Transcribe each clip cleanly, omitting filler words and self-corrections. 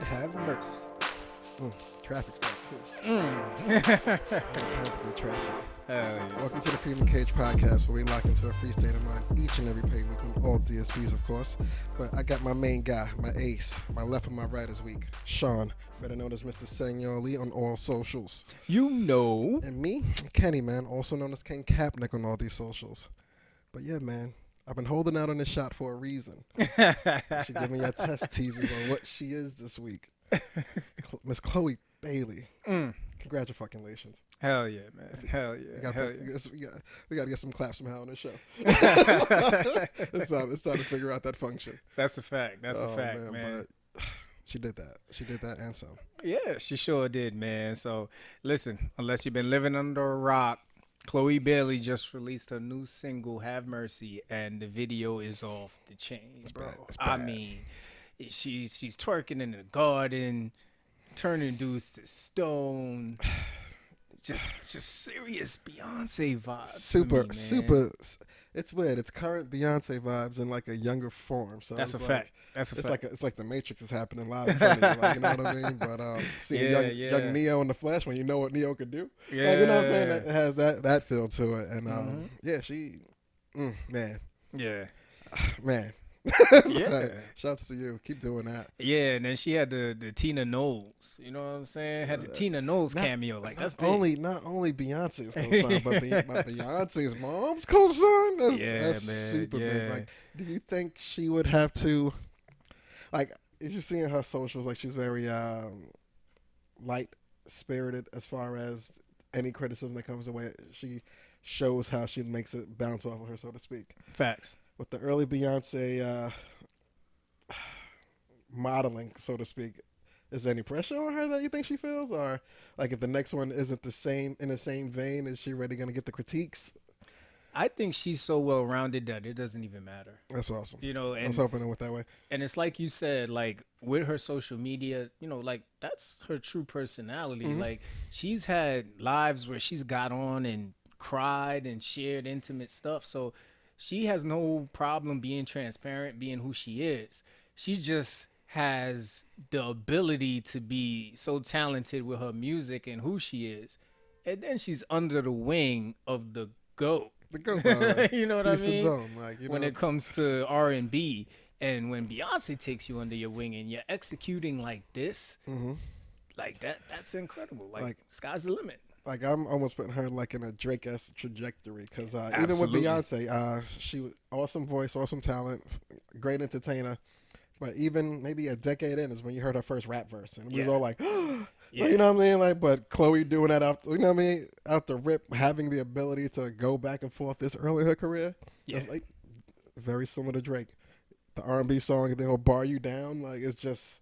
have mercy. Traffic's back too. That's good traffic. Yeah. Welcome to the Freedom Cage podcast, where we lock into a free state of mind each and every pay week on all DSPs, of course. But I got my main guy, my ace, my left and my right this week, Shawn, better known as Mr. Senor Lee on all socials. You know. And me, Kenny, man, also known as Ken Kapnick on all these socials. But yeah, man, I've been holding out on this shot for a reason. She gave me your test teasers on what she is this week. Miss Chloe Bailey. Congratulations. Hell yeah, man. Hell yeah. We got to get some claps somehow on this show. It's time to figure out that function. That's a fact. That's a fact, man. But she did that. She did that and some. Yeah, she sure did, man. So, listen, unless you've been living under a rock, Chloe Bailey just released her new single, Have Mercy, and the video is off the chains, bro. It's bad. I mean, she's twerking in the garden, turning dudes to stone. Just serious Beyonce vibes. Super. It's weird. It's current Beyonce vibes in like a younger form. So that's a like, fact. That's a fact. It's like the Matrix is happening live in front of you. Like, you know what I mean? But seeing young Neo in the flesh, when you know what Neo could do, yeah, like, you know what I'm saying? It has that feel to it. And yeah, she, man, yeah, man. Yeah. Like, shouts to you. Keep doing that. Yeah, and then she had the Tina Knowles. You know what I'm saying? Had the Tina Knowles cameo. Like, that's big. Not only Beyonce's co-sign, but Beyonce's mom's co-sign. That's man, super big. Like, do you think she would have to, like, if you're seeing her socials, like, she's very light-spirited as far as any criticism that comes away. She shows how she makes it bounce off of her, so to speak. Facts. With the early Beyonce modeling, so to speak, is there any pressure on her that you think she feels? Or, like, if the next one isn't in the same vein, is she really going to get the critiques? I think she's so well-rounded that it doesn't even matter. That's awesome. You know, and I was hoping it went that way. And it's like you said, like, with her social media, you know, like, that's her true personality. Mm-hmm. Like, she's had lives where she's got on and cried and shared intimate stuff. So she has no problem being transparent, being who she is. She just has the ability to be so talented with her music and who she is. And then she's under the wing of the GOAT. The GOAT. You know what I mean? Zone, like, you know, when it comes to R&B, and when Beyonce takes you under your wing and you're executing like this, like that's incredible. Like, sky's the limit. Like, I'm almost putting her like in a Drake-esque trajectory, because even with Absolutely. Beyonce, she was awesome voice, awesome talent, great entertainer. But even maybe a decade in is when you heard her first rap verse, and it was all like, Yeah. you know what I mean? Like, but Chloe doing that after, you know what I mean? Out the rip, having the ability to go back and forth this early in her career, it's like very similar to Drake. The R&B song, and they'll bar you down. Like, it's just,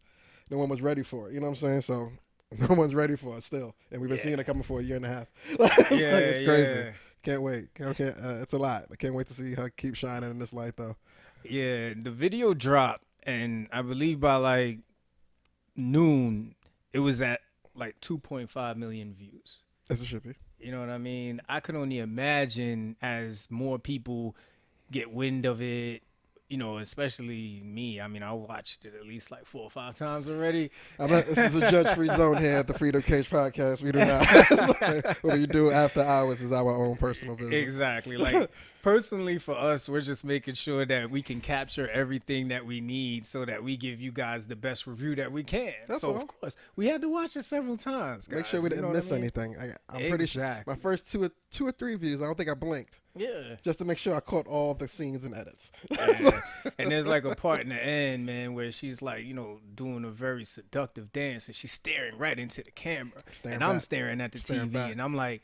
no one was ready for it. You know what I'm saying? So no one's ready for it still, and we've been seeing it coming for a year and a half. It's crazy. Yeah. Can't wait. It's a lot. I can't wait to see her keep shining in this light, though. Yeah, the video dropped, and I believe by like noon, it was at like 2.5 million views. As it should be. You know what I mean? I could only imagine as more people get wind of it, you know, especially me. I mean, I watched it at least like 4 or 5 times already. This is a judge-free zone here at the Freedom Cage podcast. We do not. What we do after hours is our own personal business. Exactly. Like, personally for us, we're just making sure that we can capture everything that we need so that we give you guys the best review that we can. That's so, all. Of course, we had to watch it several times, guys. Make sure we didn't miss anything. I'm pretty sure my first two or three views, I don't think I blinked. Yeah. Just to make sure I caught all the scenes and edits. Yeah. And there's like a part in the end, man, where she's like, you know, doing a very seductive dance, and she's staring right into the camera. I'm staring at the TV, and I'm like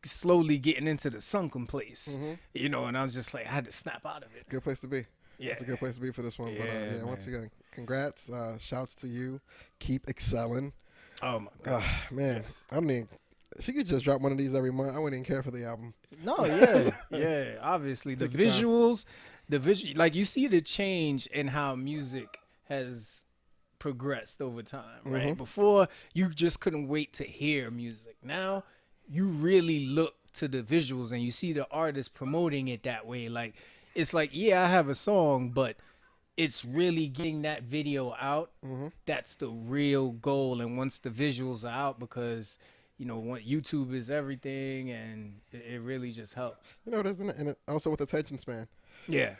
slowly getting into the sunken place, you know, and I'm just like, I had to snap out of it. Good place to be. Yeah. It's a good place to be for this one. Yeah, but once again, congrats. Shouts to you. Keep excelling. Oh, my God. Man, Yes. I mean, she could just drop one of these every month. I wouldn't even care for the album. No, yeah. Obviously, the visuals, like, you see the change in how music has progressed over time, right? Before, you just couldn't wait to hear music. Now, you really look to the visuals and you see the artist promoting it that way. Like, it's like, yeah, I have a song, but it's really getting that video out. That's the real goal. And once the visuals are out, because YouTube is everything, and it really just helps. There's and also with attention span. Yeah.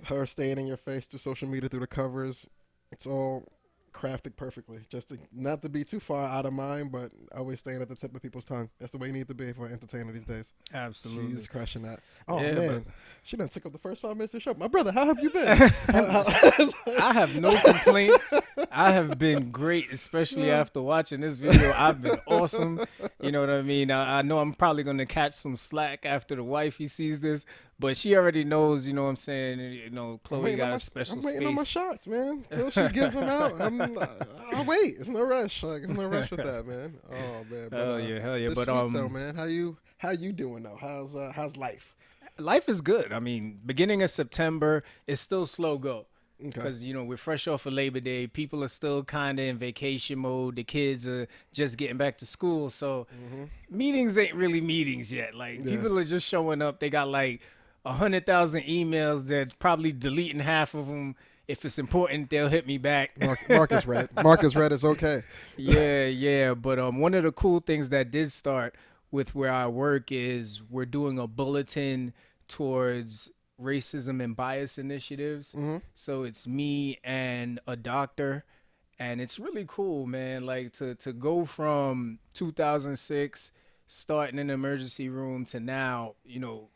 Her staying in your face through social media, through the covers, it's all crafted perfectly. Just not to be too far out of mind, but always staying at the tip of people's tongue. That's the way you need to be for an entertainer these days. Absolutely. She's crushing that. Oh, yeah, man. She done took up the first 5 minutes of the show. My brother, how have you been? I have no complaints. I have been great, especially after watching this video. I've been awesome. You know what I mean? I know I'm probably going to catch some slack after the wifey sees this, but she already knows, you know what I'm saying? Chloe got a special space. I'm waiting on my shots, man. Until she gives them out, I'll wait. There's no rush. There's no rush with that, man. Oh, man. But, hell yeah. This But week, though, man, how you doing, though? How's life? Life is good. I mean, beginning of September, it's still slow go. Okay. Because, we're fresh off of Labor Day. People are still kind of in vacation mode. The kids are just getting back to school. So meetings ain't really meetings yet. People are just showing up. They got 100,000 emails. They're probably deleting half of them. If it's important, they'll hit me back. Marcus read. Marcus read is okay. Yeah. But one of the cool things that did start with where I work is we're doing a bulletin towards racism and bias initiatives. So it's me and a doctor, and it's really cool, man. To go from 2006 starting in the emergency room to now,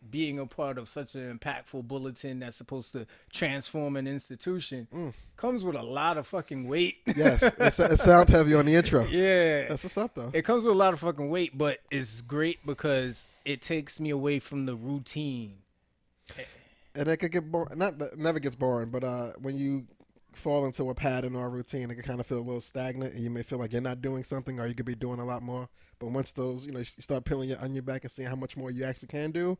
being a part of such an impactful bulletin that's supposed to transform an institution comes with a lot of fucking weight. Yes, it sounds heavy on the intro. Yeah. That's what's up, though. It comes with a lot of fucking weight, but it's great because it takes me away from the routine. And it could get boring. Never gets boring, but when you fall into a pattern or a routine, it can kind of feel a little stagnant, and you may feel like you're not doing something, or you could be doing a lot more. But once those, you start peeling your onion back and seeing how much more you actually can do,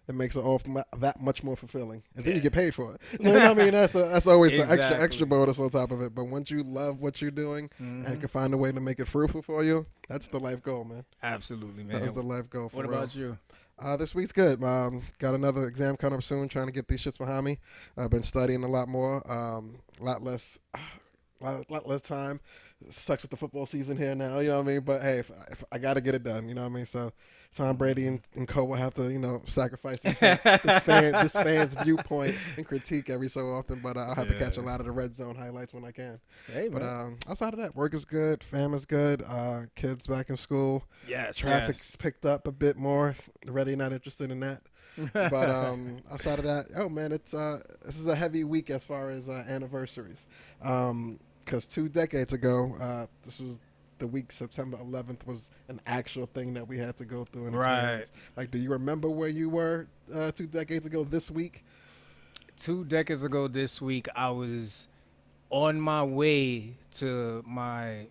it makes it all that much more fulfilling, and then you get paid for it. You know what I mean? That's always Exactly. the extra bonus on top of it. But once you love what you're doing and can find a way to make it fruitful for you, that's the life goal, man. Absolutely, man. That's the life goal. What about you? This week's good. Got another exam coming up soon. Trying to get these shits behind me. I've been studying a lot more. Lot less time. It sucks with the football season here now. You know what I mean? But hey, if I got to get it done, you know what I mean? So Tom Brady and Co will have to sacrifice this fan's viewpoint and critique every so often. But I'll have to catch a lot of the red zone highlights when I can. Hey, but outside of that, work is good. Fam is good. Kids back in school. Yes. Traffic's picked up a bit more. Already not interested in that. But outside of that, man, this is a heavy week as far as anniversaries. Because 2 decades ago, this was the week September 11th was an actual thing that we had to go through and experience. Right. Do you remember where you were 2 decades ago this week? 2 decades ago this week, I was on my way to my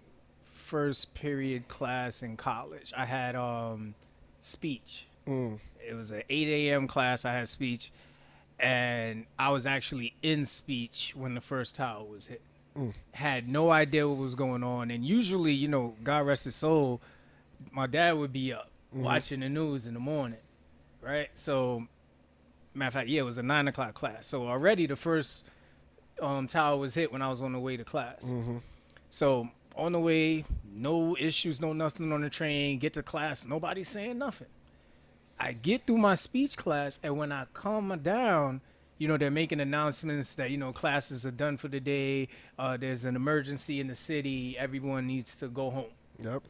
first period class in college. I had speech. It was an 8 a.m. class. I had speech, and I was actually in speech when the first tower was hit. Had no idea what was going on. And usually, God rest his soul, my dad would be up watching the news in the morning, right? So, matter of fact, it was a 9 o'clock class. So already the first tower was hit when I was on the way to class. So on the way, no issues, no nothing on the train, get to class, nobody's saying nothing. I get through my speech class, and when I come down, they're making announcements that, classes are done for the day. There's an emergency in the city. Everyone needs to go home. Yep.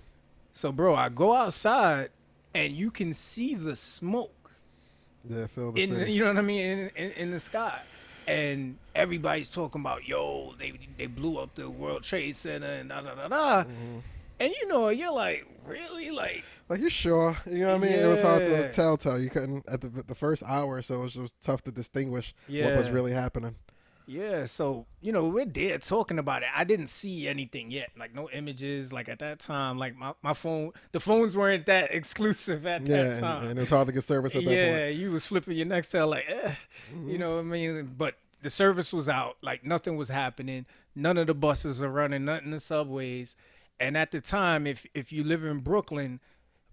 So, bro, I go outside, and you can see the smoke. Yeah, feel the city. You know what I mean? In the sky. And everybody's talking about, they blew up the World Trade Center and da-da-da-da. And, you're like, really? Like, you sure? You know what I mean? It was hard to tell. You couldn't, at the first hour or so, it was tough to distinguish what was really happening. Yeah, so, we're there talking about it. I didn't see anything yet, no images. At that time, my phone, the phones weren't that exclusive at that time. And it was hard to get service at that point. Yeah, you was flipping your Nextel you know what I mean? But the service was out, nothing was happening. None of the buses are running, nothing in the subways. And at the time, if you live in Brooklyn,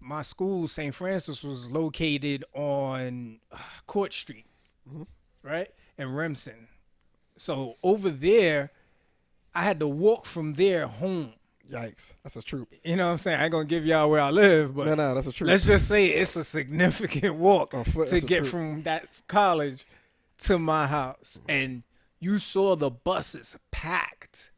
my school, St. Francis, was located on Court Street, right? And Remsen. So over there, I had to walk from there home. Yikes, that's a troop. You know what I'm saying? I ain't gonna give y'all where I live, but No, that's a troop. let's just say it's a significant walk On foot, to that's a get troop. from that college to my house. And you saw the buses packed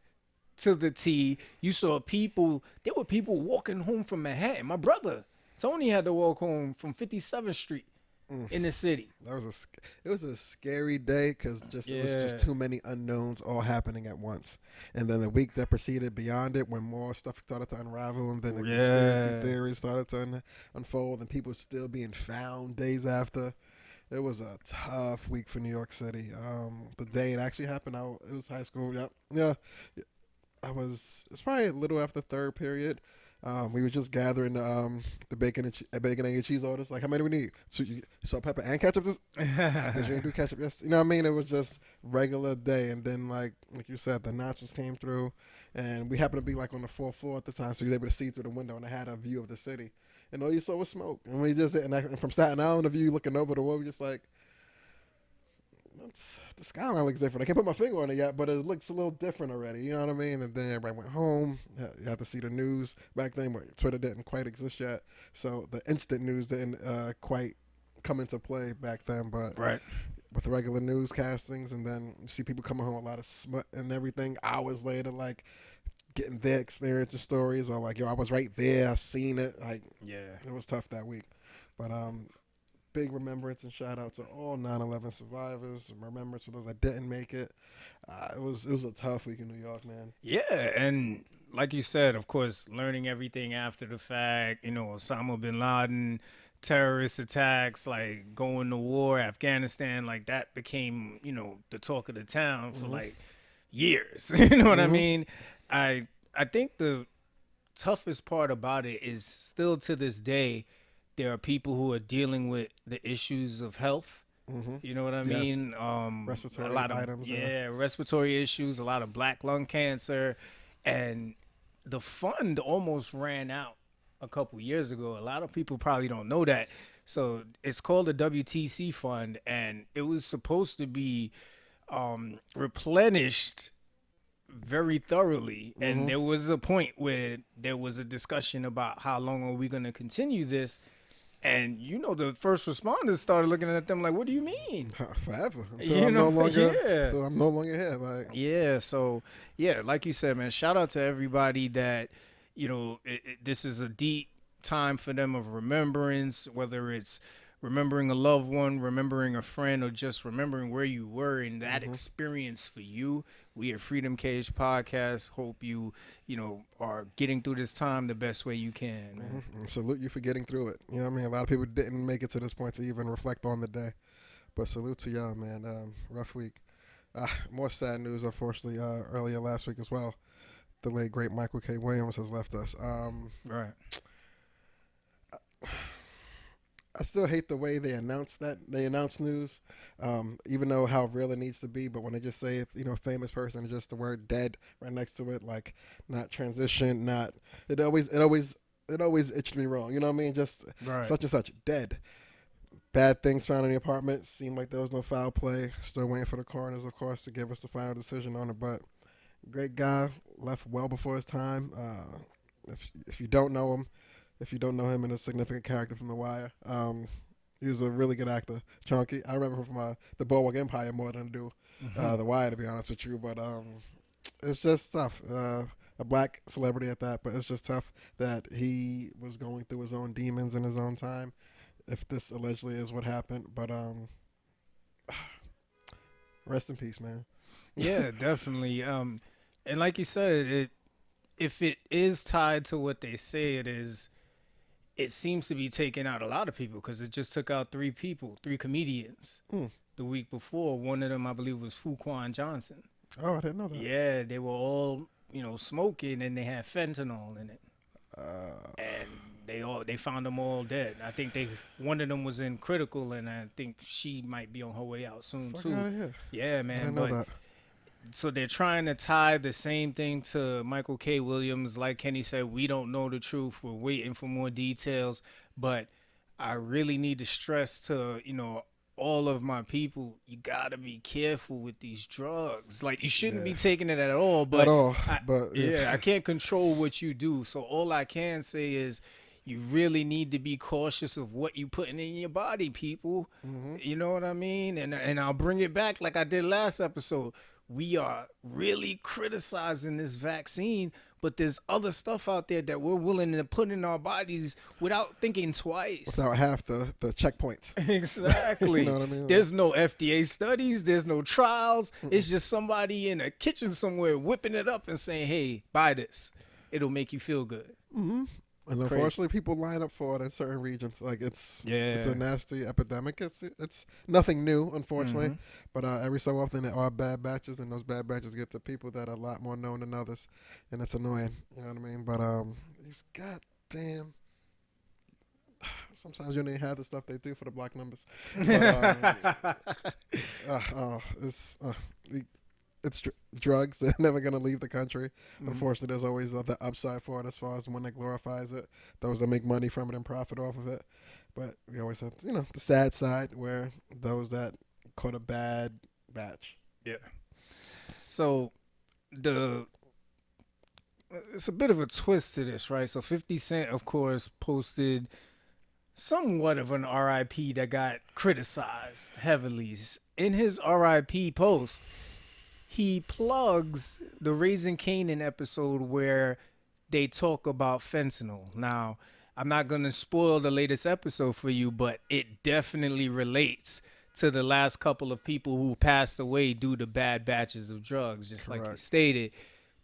to the T. You saw people, there were people walking home from Manhattan. My brother, Tony, had to walk home from 57th Street in the city. It was a scary day because it was just too many unknowns all happening at once. And then the week that preceded beyond it, when more stuff started to unravel, and then the conspiracy theories started to unfold, and people still being found days after. It was a tough week for New York City. The day it actually happened, it was high school. Yep, yeah. It's probably a little after third period. We were just gathering the bacon, egg, and cheese orders. Like, how many we need? Salt, pepper, and ketchup? Because you didn't do ketchup yesterday. You know what I mean? It was just regular day. And then, like you said, the nachos came through. And we happened to be, like, on the fourth floor at the time. So you were able to see through the window. And I had a view of the city. And all you saw was smoke. And we just and from Staten Island, the view looking over the wall, we just like, the skyline looks different. I can't put my finger on it yet, but it looks a little different already. You know what I mean? And then everybody went home. You had to see the news back then, but Twitter didn't quite exist yet, so the instant news didn't quite come into play back then. But with regular newscastings, and then you see people coming home with a lot of smut and everything. Hours later, like getting their experience and stories, or like, yo, I was right there, I seen it. Like, it was tough that week, but big remembrance and shout out to all 9/11 survivors. Remembrance for those that didn't make it. It was a tough week in New York, man. Yeah, and like you said, of course, learning everything after the fact. You know, Osama bin Laden, terrorist attacks, like going to war, Afghanistan, like that became the talk of the town for like years. You know what I mean? I think the toughest part about it is still to this day there are people who are dealing with the issues of health. You know what I mean? Respiratory a lot of items. respiratory issues, a lot of black lung cancer, and the fund almost ran out a couple years ago. A lot of people probably don't know that. So it's called the WTC fund, and it was supposed to be replenished very thoroughly. And there was a point where there was a discussion about how long are we going to continue this. And the first responders started looking at them like, "What do you mean?" Forever until I'm no longer. Yeah. So I'm no longer here. Like, yeah. So yeah, like you said, man. Shout out to everybody that this is a deep time for them of remembrance, whether it's remembering a loved one, remembering a friend, or just remembering where you were in that experience for you. We at Freedom Cage Podcast hope you are getting through this time the best way you can, man. And salute you for getting through it. You know what I mean? A lot of people didn't make it to this point to even reflect on the day. But salute to y'all, man. Rough week. More sad news, unfortunately, earlier last week as well. The late, great Michael K. Williams has left us. Right. I still hate the way they announce news, even though how real it needs to be. But when they just say, famous person, it's just the word dead right next to it, like not transition, not it always itched me wrong. You know what I mean? Just such and such dead. Bad things found in the apartment. Seemed like there was no foul play. Still waiting for the coroners, of course, to give us the final decision on it. But great guy, left well before his time. If you don't know him. If you don't know him, and a significant character from The Wire, he was a really good actor. Chunky. I remember him from the Boardwalk Empire more than I do The Wire, to be honest with you. But it's just tough. A black celebrity at that, but it's just tough that he was going through his own demons in his own time, if this allegedly is what happened. But rest in peace, man. Yeah, definitely. And like you said, if it is tied to what they say it is, it seems to be taking out a lot of people because it just took out three comedians the week before. One of them, I believe, was Fuquan Johnson. Oh, I didn't know that. Yeah, they were all, smoking, and they had fentanyl in it. And they found them all dead. I think one of them was in critical, and I think she might be on her way out soon too. Out of here. Yeah, man. I didn't know that. So they're trying to tie the same thing to Michael K. Williams. Like Kenny said, we don't know the truth. We're waiting for more details. But I really need to stress to, all of my people, you gotta be careful with these drugs. Like, you shouldn't Yeah. be taking it at all. At But all. I, But yeah, I can't control what you do. So all I can say is, you really need to be cautious of what you putting in your body, people. hmm You know what I mean? And I'll bring it back like I did last episode. We are really criticizing this vaccine, but there's other stuff out there that we're willing to put in our bodies without thinking twice. without half the checkpoints. You Exactly. know what I mean? There's no FDA studies, there's no trials. It's just somebody in a kitchen somewhere whipping it up and saying, "Hey, buy this. It'll make you feel good." And unfortunately, people line up for it in certain regions. Like it's a nasty epidemic. It's nothing new, unfortunately. But every so often there are bad batches, and those bad batches get to people that are a lot more known than others, and it's annoying. You know what I mean? But these goddamn. Sometimes you don't even have the stuff they do for the block numbers. But, it's drugs. They're never going to leave the country. Unfortunately, there's always the upside for it as far as when they glorifies it. Those that make money from it and profit off of it. But we always have, the sad side where those that caught a bad batch. Yeah. So it's a bit of a twist to this, right? So 50 Cent, of course, posted somewhat of an RIP that got criticized heavily. In his RIP post, he plugs the Raising Kanan episode where they talk about fentanyl. Now, I'm not going to spoil the latest episode for you, but it definitely relates to the last couple of people who passed away due to bad batches of drugs, just like you stated.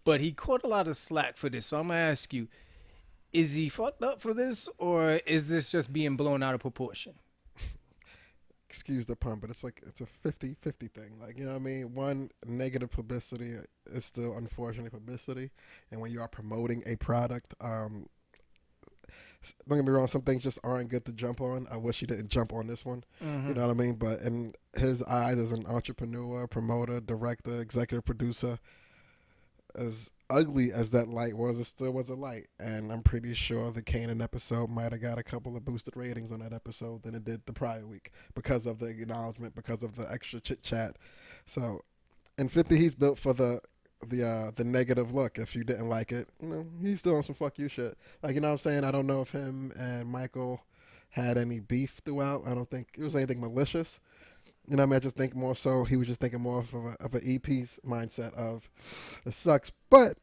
But he caught a lot of slack for this. So I'm going to ask you, is he fucked up for this, or is this just being blown out of proportion? Excuse the pun, but it's a 50-50 thing. Like, you know what I mean? One, negative publicity is still unfortunately publicity. And when you are promoting a product, don't get me wrong, some things just aren't good to jump on. I wish he didn't jump on this one. You know what I mean? But in his eyes as an entrepreneur, promoter, director, executive producer, as ugly as that light was, it still was a light. And I'm pretty sure the Kanan episode might have got a couple of boosted ratings on that episode than it did the prior week because of the acknowledgement, because of the extra chit chat. So, in 50, he's built for the negative look. If you didn't like it, he's still on some fuck you shit. Like, you know what I'm saying? I don't know if him and Michael had any beef throughout. I don't think it was anything malicious. You know what I mean? I just think more so he was just thinking more of an EP's mindset of, it sucks, but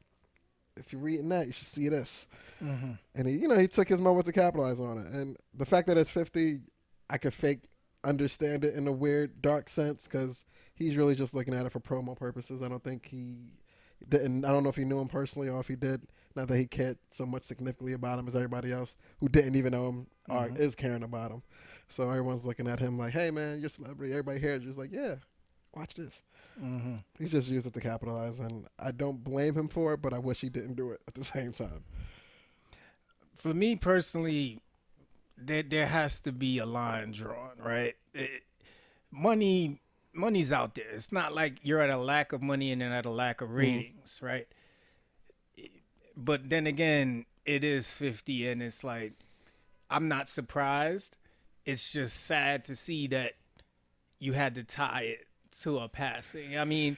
if you're reading that, you should see this. And he took his moment to capitalize on it. And the fact that it's 50, I could understand it in a weird, dark sense because he's really just looking at it for promo purposes. I don't think he didn't. I don't know if he knew him personally or if he did. Not that he cared so much significantly about him as everybody else who didn't even know him or is caring about him. So everyone's looking at him like, hey, man, you're a celebrity. Everybody here is just like, yeah, watch this. He's just used it to capitalize, and I don't blame him for it, but I wish he didn't do it at the same time. For me personally, there has to be a line drawn, right? Money's out there. It's not like you're at a lack of money and then at a lack of ratings, right? But then again, it is 50, and it's like, I'm not surprised. It's just sad to see that you had to tie it to a passing. I mean,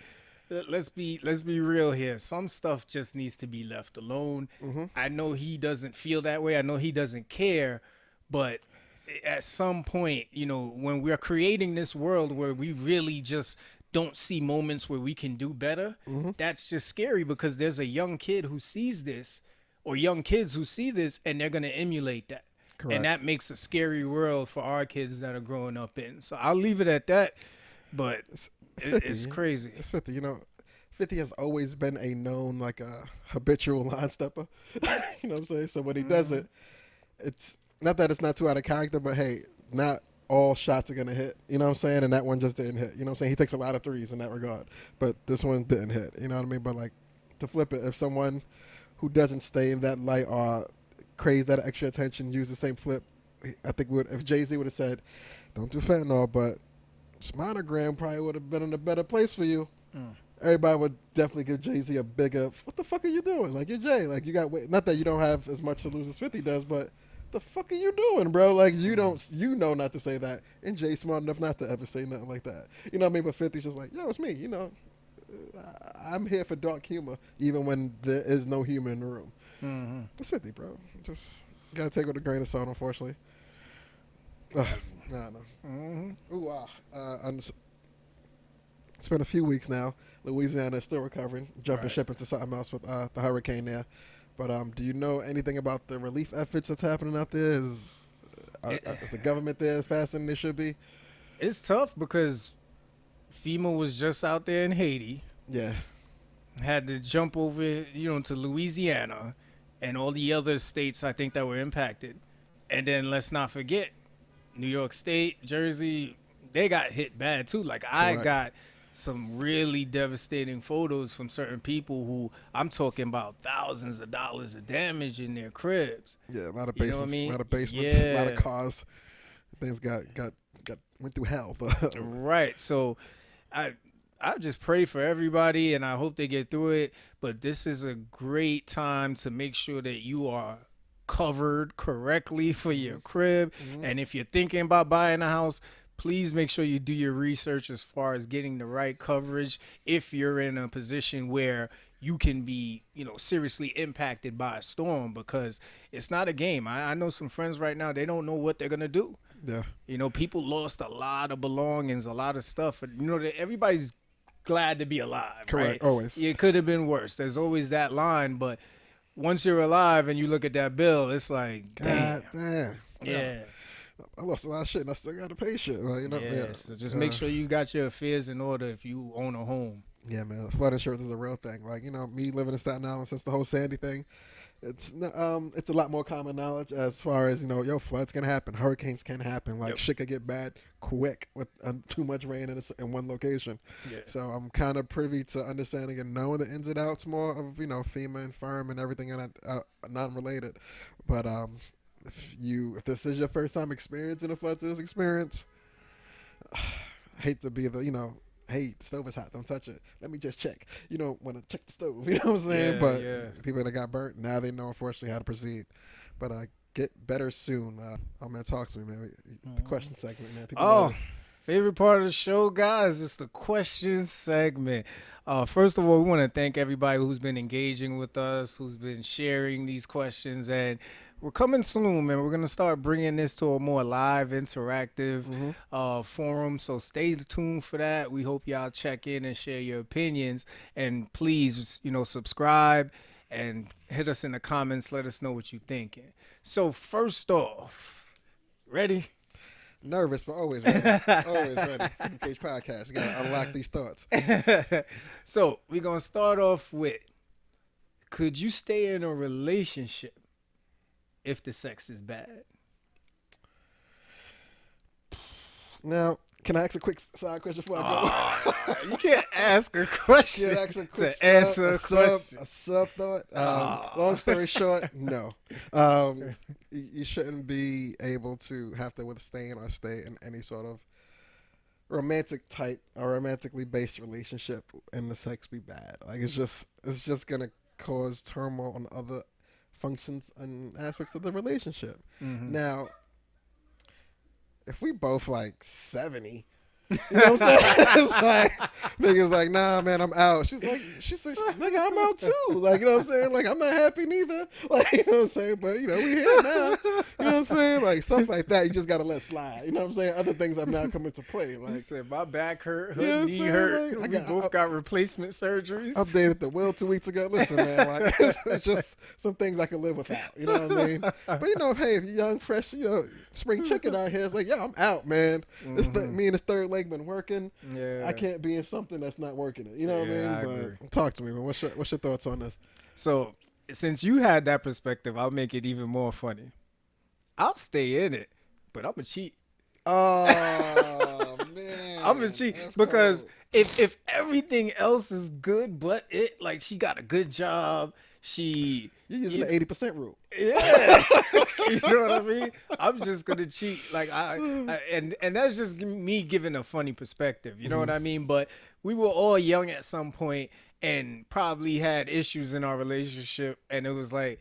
let's be real here. Some stuff just needs to be left alone. I know he doesn't feel that way. I know he doesn't care, but at some point, when we're creating this world where we really just don't see moments where we can do better, that's just scary because there's a young kid who sees this or young kids who see this and they're going to emulate that. Correct. And that makes a scary world for our kids that are growing up in. So I'll leave it at that, but it's crazy. It's 50, 50 has always been a known, like a habitual line stepper. You know what I'm saying? So when he does it, it's not that it's not too out of character, but hey, not all shots are going to hit. You know what I'm saying? And that one just didn't hit. You know what I'm saying? He takes a lot of threes in that regard, but this one didn't hit. You know what I mean? But like, to flip it, if someone who doesn't stay in that light or craves that extra attention, use the same flip, I think if Jay-Z would have said, don't do fentanyl, but this monogram probably would have been in a better place for you. Everybody would definitely give Jay-Z a bigger, what the fuck are you doing? Like, you're Jay. Like, you got, not that you don't have as much to lose as 50 does, but the fuck are you doing, bro? Like, you know not to say that. And Jay's smart enough not to ever say nothing like that. You know what I mean? But 50's just like, yo, it's me. You know, I'm here for dark humor, even when there is no humor in the room. Mm-hmm. It's 50, bro. Just gotta take it with a grain of salt, unfortunately. I don't know. Mm-hmm. Ooh, it's been a few weeks now. Louisiana is still recovering, jumping ship into something else with the hurricane there. But do you know anything about the relief efforts that's happening out there? Is the government there faster than they should be? It's tough because FEMA was just out there in Haiti. Yeah. Had to jump over, to Louisiana and all the other states I think that were impacted. And then let's not forget, New York State, Jersey, they got hit bad too. Like, I got some really devastating photos from certain people who I'm talking about thousands of dollars of damage in their cribs. Yeah, a lot of basements, a lot of basements, a lot of cars. Things went through hell. Right. So I just pray for everybody and I hope they get through it. But this is a great time to make sure that you are covered correctly for your crib. Mm-hmm. And if you're thinking about buying a house, please make sure you do your research as far as getting the right coverage if you're in a position where you can be, seriously impacted by a storm, because it's not a game. I know some friends right now, they don't know what they're going to do. Yeah. People lost a lot of belongings, a lot of stuff. Everybody's glad to be alive. Correct, right? Always. It could have been worse. There's always that line, but once you're alive and you look at that bill, it's like, damn. Yeah. I lost a lot of shit and I still got to pay shit. So just make sure you got your affairs in order if you own a home. Yeah, man. Flood insurance is a real thing. Like, me living in Staten Island since the whole Sandy thing, it's a lot more common knowledge as far as, floods can happen. Hurricanes can happen. Like, shit could get bad quick with too much rain in one location. Yeah. So I'm kind of privy to understanding and knowing the ins and outs more of, FEMA and firm and everything non-related. But if this is your first time experiencing a flood to this experience, hate to be the, hey, the stove is hot, don't touch it. Let me just check. You don't want to check the stove, you know what I'm saying? But people that got burnt, now they know, unfortunately, how to proceed. But get better soon. Man, talk to me, man. The question segment, man. People favorite part of the show, guys, is the question segment. First of all, we want to thank everybody who's been engaging with us, who's been sharing these questions, and we're coming soon, man. We're going to start bringing this to a more live, interactive forum, so stay tuned for that. We hope y'all check in and share your opinions, and please, subscribe and hit us in the comments. Let us know what you're thinking. So first off, ready? Nervous, but always ready. Always ready. Cage Podcast. You got to unlock these thoughts. So we're going to start off with, could you stay in a relationship if the sex is bad? Now, can I ask a quick side question before I go? You can't ask a question to answer a question. A sub thought. Long story short, no. You shouldn't be able to have to withstand or stay in any sort of romantic type or romantically based relationship and the sex be bad. Like, it's just gonna cause turmoil on other functions and aspects of the relationship. Mm-hmm. Now, if we both like 70, you know what I'm saying? It's like, niggas like, nah, man, I'm out. She said, nigga, I'm out too. Like, you know what I'm saying? Like, I'm not happy neither. Like, you know what I'm saying? But, we here now. You know what I'm saying? Like, stuff like that, you just got to let slide. You know what I'm saying? Other things have now come into play. Like, he said, my back hurt, her knee hurt. Like, we both got replacement surgeries. Updated the will 2 weeks ago. Listen, man, like, it's just some things I can live without. You know what I mean? But, hey, if you're young, fresh, spring chicken out here, it's like, I'm out, man. Mm-hmm. Me and this third leg been working. Yeah. I can't be in something that's not working it. You know what I mean? But talk to me, man. What's your thoughts on this? So, since you had that perspective, I'll make it even more funny. I'll stay in it, but I'm a cheat. Oh man. I'm a cheat because if everything else is good, but she got a good job. You're using the 80% rule. Yeah. You know what I mean? I'm just gonna cheat. Like and that's just me giving a funny perspective. You know what I mean? But we were all young at some point and probably had issues in our relationship, and it was like,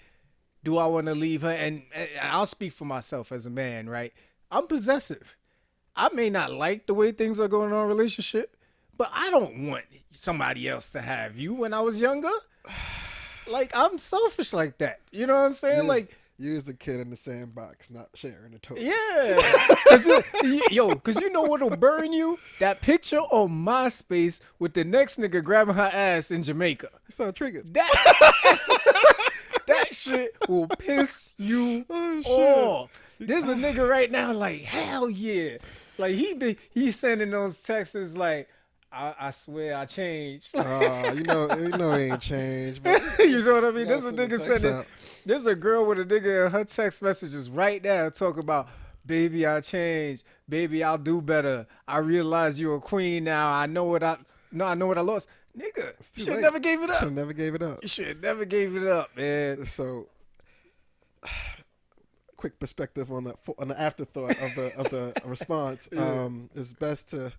Do I want to leave her? And I'll speak for myself as a man, right? I'm possessive. I may not like the way things are going in our relationship, but I don't want somebody else to have you when I was younger. Like, I'm selfish like that. You know what I'm saying? Like, use the kid in the sandbox, not sharing the toys. yeah. Because you know what'll burn you? That picture on MySpace with the next nigga grabbing her ass in Jamaica. You sound triggered. That shit will piss you off. There's a nigga right now like, hell yeah. Like, he's sending those texts like, I swear I changed. You know he ain't changed. But you know what I mean? There's a nigga sending. There's a girl with a nigga in her text messages right now talking about, baby, I changed. Baby, I'll do better. I realize you're a queen now. I know what I lost. Nigga, you should have never gave it up. Should have never gave it up. You should have never gave it up, man. So, quick perspective on the afterthought of the response. It's best to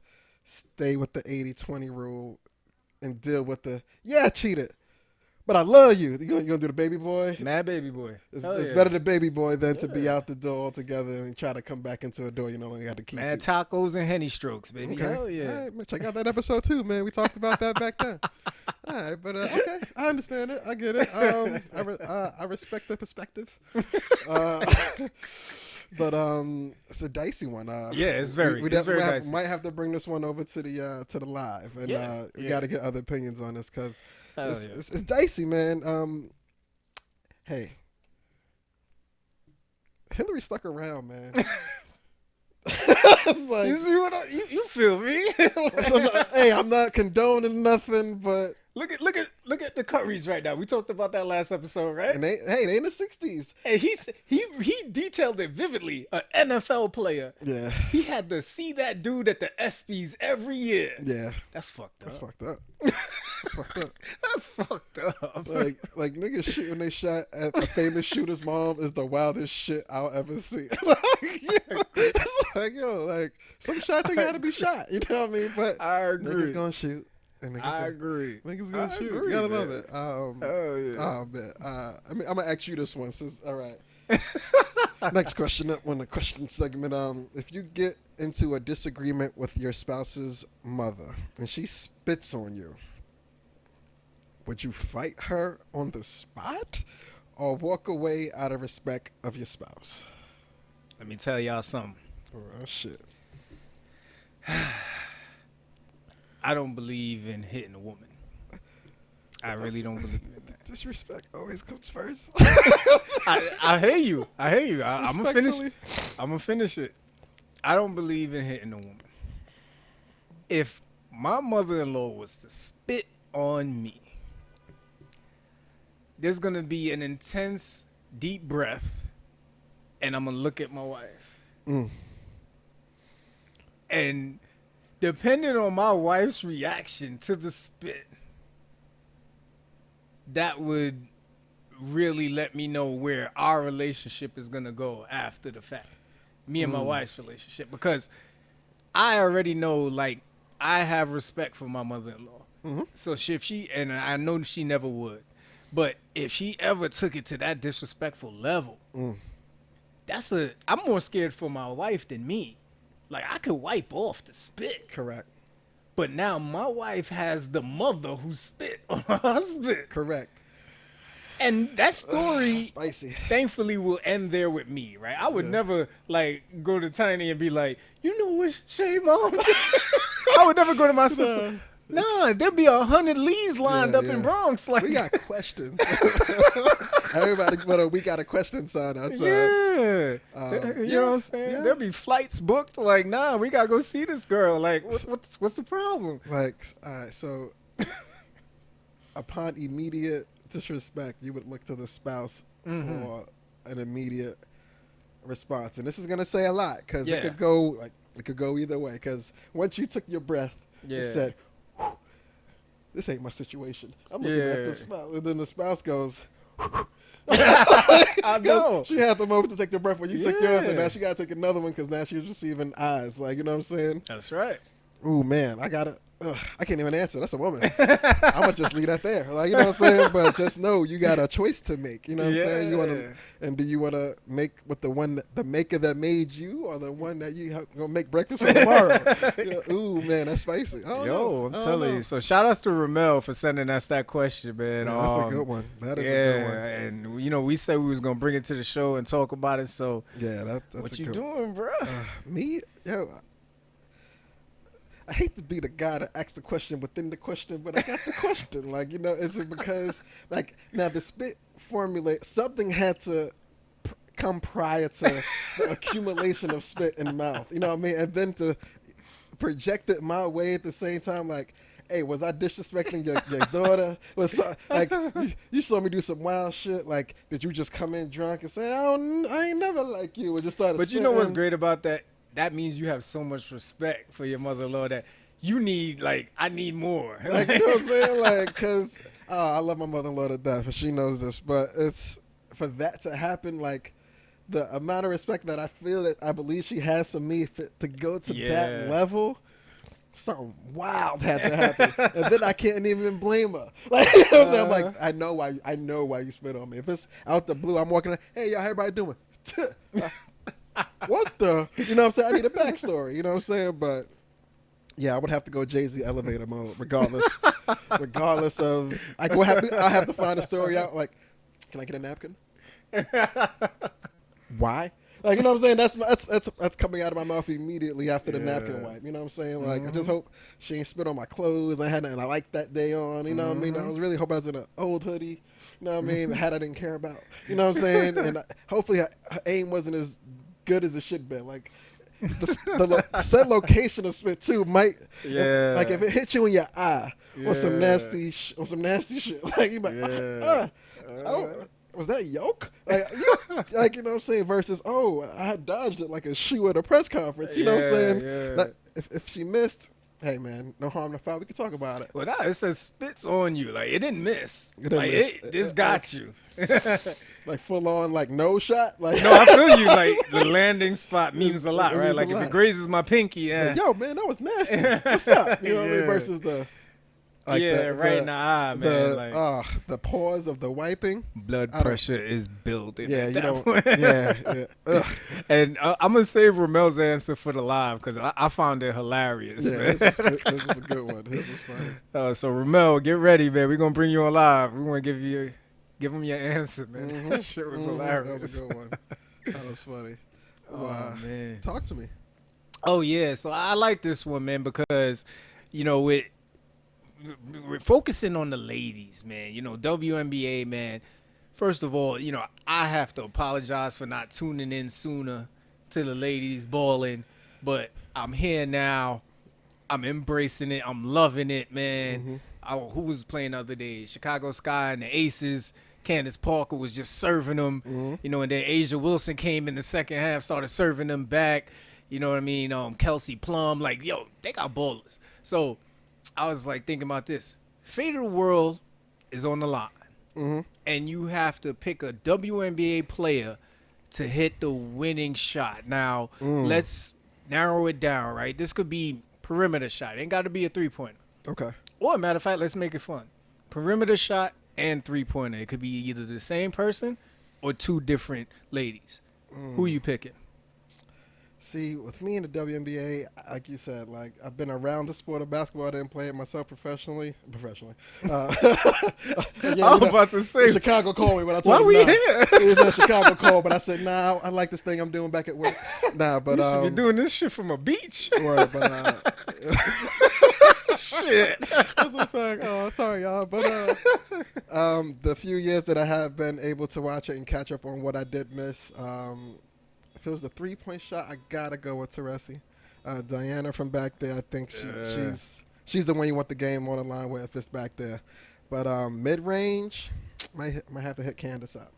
stay with the 80-20 rule and deal with I cheated, but I love you. You gonna do the baby boy? Mad baby boy. It's better to baby boy than to be out the door altogether and try to come back into a door you no longer got the key to. Mad tacos and Henny strokes, baby. Okay. Hell yeah. All right, man, check out that episode too, man. We talked about that back then. All right, but okay, I understand it. I get it. I respect the perspective. But it's a dicey one. It's very dicey. Might have to bring this one over to the live, and we got to get other opinions on this because it's dicey, man. Hey, Hillary stuck around, man. It's like, you see what you feel me? Hey, I'm not condoning nothing, but look at the Currys right now. We talked about that last episode, right? And they in the 60s. And he detailed it vividly. An NFL player. Yeah. He had to see that dude at the ESPYs every year. Yeah. That's fucked up. That's fucked up. That's fucked up. Like niggas shooting they shot at a famous shooter's mom is the wildest shit I'll ever see. It's like, yo, like some shots they gotta be shot. You know what I mean? But I agree. Niggas gonna shoot. And I agree. Niggas gonna shoot. You gotta love it. Oh man. I'm gonna ask you this one. Since all right. Next question up on the question segment. If you get into a disagreement with your spouse's mother and she spits on you, would you fight her on the spot or walk away out of respect of your spouse? Let me tell y'all something. Oh shit. I don't believe in hitting a woman. I really don't believe in that. Disrespect always comes first. I hear you. I'm gonna finish it. I don't believe in hitting a woman. If my mother-in-law was to spit on me, there's gonna be an intense, deep breath, and I'm gonna look at my wife. And depending on my wife's reaction to the spit, that would really let me know where our relationship is going to go after the fact. Me and my wife's relationship. Because I already know, like, I have respect for my mother-in-law. Mm-hmm. So if she, and I know she never would, but if she ever took it to that disrespectful level, I'm more scared for my wife than me. Like, I could wipe off the spit. Correct. But now my wife has the mother who spit on her husband. Correct. And that story, spicy, thankfully, will end there with me, right? I would never, like, go to Tiny and be like, you know what, Shay, Mom? I would never go to my sister. Nah, there'd be 100 Lees lined up in Bronx. Like, we got questions. Everybody, but we got a question sign outside. Yeah. You know what I'm saying? Yeah. There'll be flights booked. Like, nah, we got to go see this girl. Like, what's the problem? Like, all right, so upon immediate disrespect, you would look to the spouse for an immediate response. And this is going to say a lot because it could go either way. Because once you took your breath, you said, this ain't my situation. I'm looking at the spouse. And then the spouse goes, I know. She had the moment to take the breath when you took yours, and now she got to take another one because now she's receiving eyes. Like, you know what I'm saying? That's right. Ooh, man, I got to I can't even answer. That's a woman. I'm gonna just leave that there. Like, you know what I'm saying? But just know you got a choice to make. You know what I'm saying? You want to, and do you want to make with the maker that made you, or the one that you gonna make breakfast for tomorrow? Ooh, man, that's spicy. I'm telling you. So shout outs to Ramel for sending us that question, man. Yeah, that's a good one. That is a good one. And we said we was gonna bring it to the show and talk about it. So yeah, that's what a you good doing, bro? Me, I hate to be the guy that asks the question within the question, but I got the question. Like, is it because, like, now the spit formulate, something had to come prior to the accumulation of spit in the mouth. You know what I mean? And then to project it my way at the same time, like, hey, was I disrespecting your daughter? Like, you saw me do some wild shit? Like, did you just come in drunk and say, I ain't never like you? Or just started But you know what's great about that? That means you have so much respect for your mother-in-law that you need, like, I need more. Like, you know what I'm saying? Like, because I love my mother-in-law to death, and she knows this. But it's for that to happen, like, the amount of respect that I feel that I believe she has for me to go to that level, something wild had to happen. And then I can't even blame her. Like, you know what I'm saying? I'm like, I know why you spit on me. If it's out the blue, I'm walking, hey, y'all, how everybody doing? What the? You know what I'm saying? I need a backstory. You know what I'm saying? But yeah, I would have to go Jay-Z elevator mode, regardless. Regardless of, I have to find a story out. Like, can I get a napkin? Why? Like, you know what I'm saying? That's coming out of my mouth immediately after the napkin wipe. You know what I'm saying? Like, I just hope she ain't spit on my clothes. I had nothing I liked that day on. You know what I mean? I was really hoping I was in an old hoodie. You know what I mean? A hat I didn't care about. You know what I'm saying? And hopefully her aim wasn't as good as it should be. Like, the said location of spit too might, like, if it hit you in your eye or some nasty shit, like, you might, was that yolk? Like, you know what I'm saying? Versus, I had dodged it like a shoe at a press conference. You know what I'm saying? Yeah. Like, if she missed, hey man, no harm, no foul. We can talk about it. Well, it says spits on you. Like, it didn't miss. This got you. Like, full on, like, no shot. Like, no, I feel you. Like, the landing spot means a lot, right? Like, if it grazes my pinky, like, yo, man, that was nasty. What's up? You know what I mean? Versus the, like, right in the eye, man. The pause of the wiping. Blood pressure is building. Yeah, you don't. Yeah. Ugh. And I'm gonna save Ramel's answer for the live because I found it hilarious. Yeah, man. this was a good one. This was funny. So Ramel, get ready, man. We're gonna bring you on live. We want to give him your answer, man. That shit was hilarious. That was a good one. That was funny. Oh man, talk to me. Oh yeah, so I like this one, man, because we're focusing on the ladies, man. WNBA, man. First of all, I have to apologize for not tuning in sooner to the ladies balling, but I'm here now. I'm embracing it. I'm loving it, man. Who was playing the other day? Chicago Sky and the Aces. Candace Parker was just serving them, and then Asia Wilson came in the second half, started serving them back. You know what I mean? Kelsey Plum, like, yo, they got ballers. So I was like thinking about this. Fate of the world is on the line, and you have to pick a WNBA player to hit the winning shot. Now, let's narrow it down, right? This could be perimeter shot. It ain't got to be a three-pointer. Okay. Or, matter of fact, let's make it fun. Perimeter shot and three-pointer. It could be either the same person or two different ladies. Who you picking? See, with me in the WNBA, like you said, like, I've been around the sport of basketball. I didn't play it myself professionally. I was about to say. Chicago called me, but I told him, why we here? It was a Chicago call, but I said, nah, I like this thing I'm doing back at work. Nah, but you should be doing this shit from a beach. Right, but shit. That's a fact. Oh, sorry, y'all. But the few years that I have been able to watch it and catch up on what I did miss, if it was the three-point shot, I gotta go with Teresi. Diana from back there, I think she's the one you want the game on the line with if it's back there. But mid-range, might have to hit Candace up.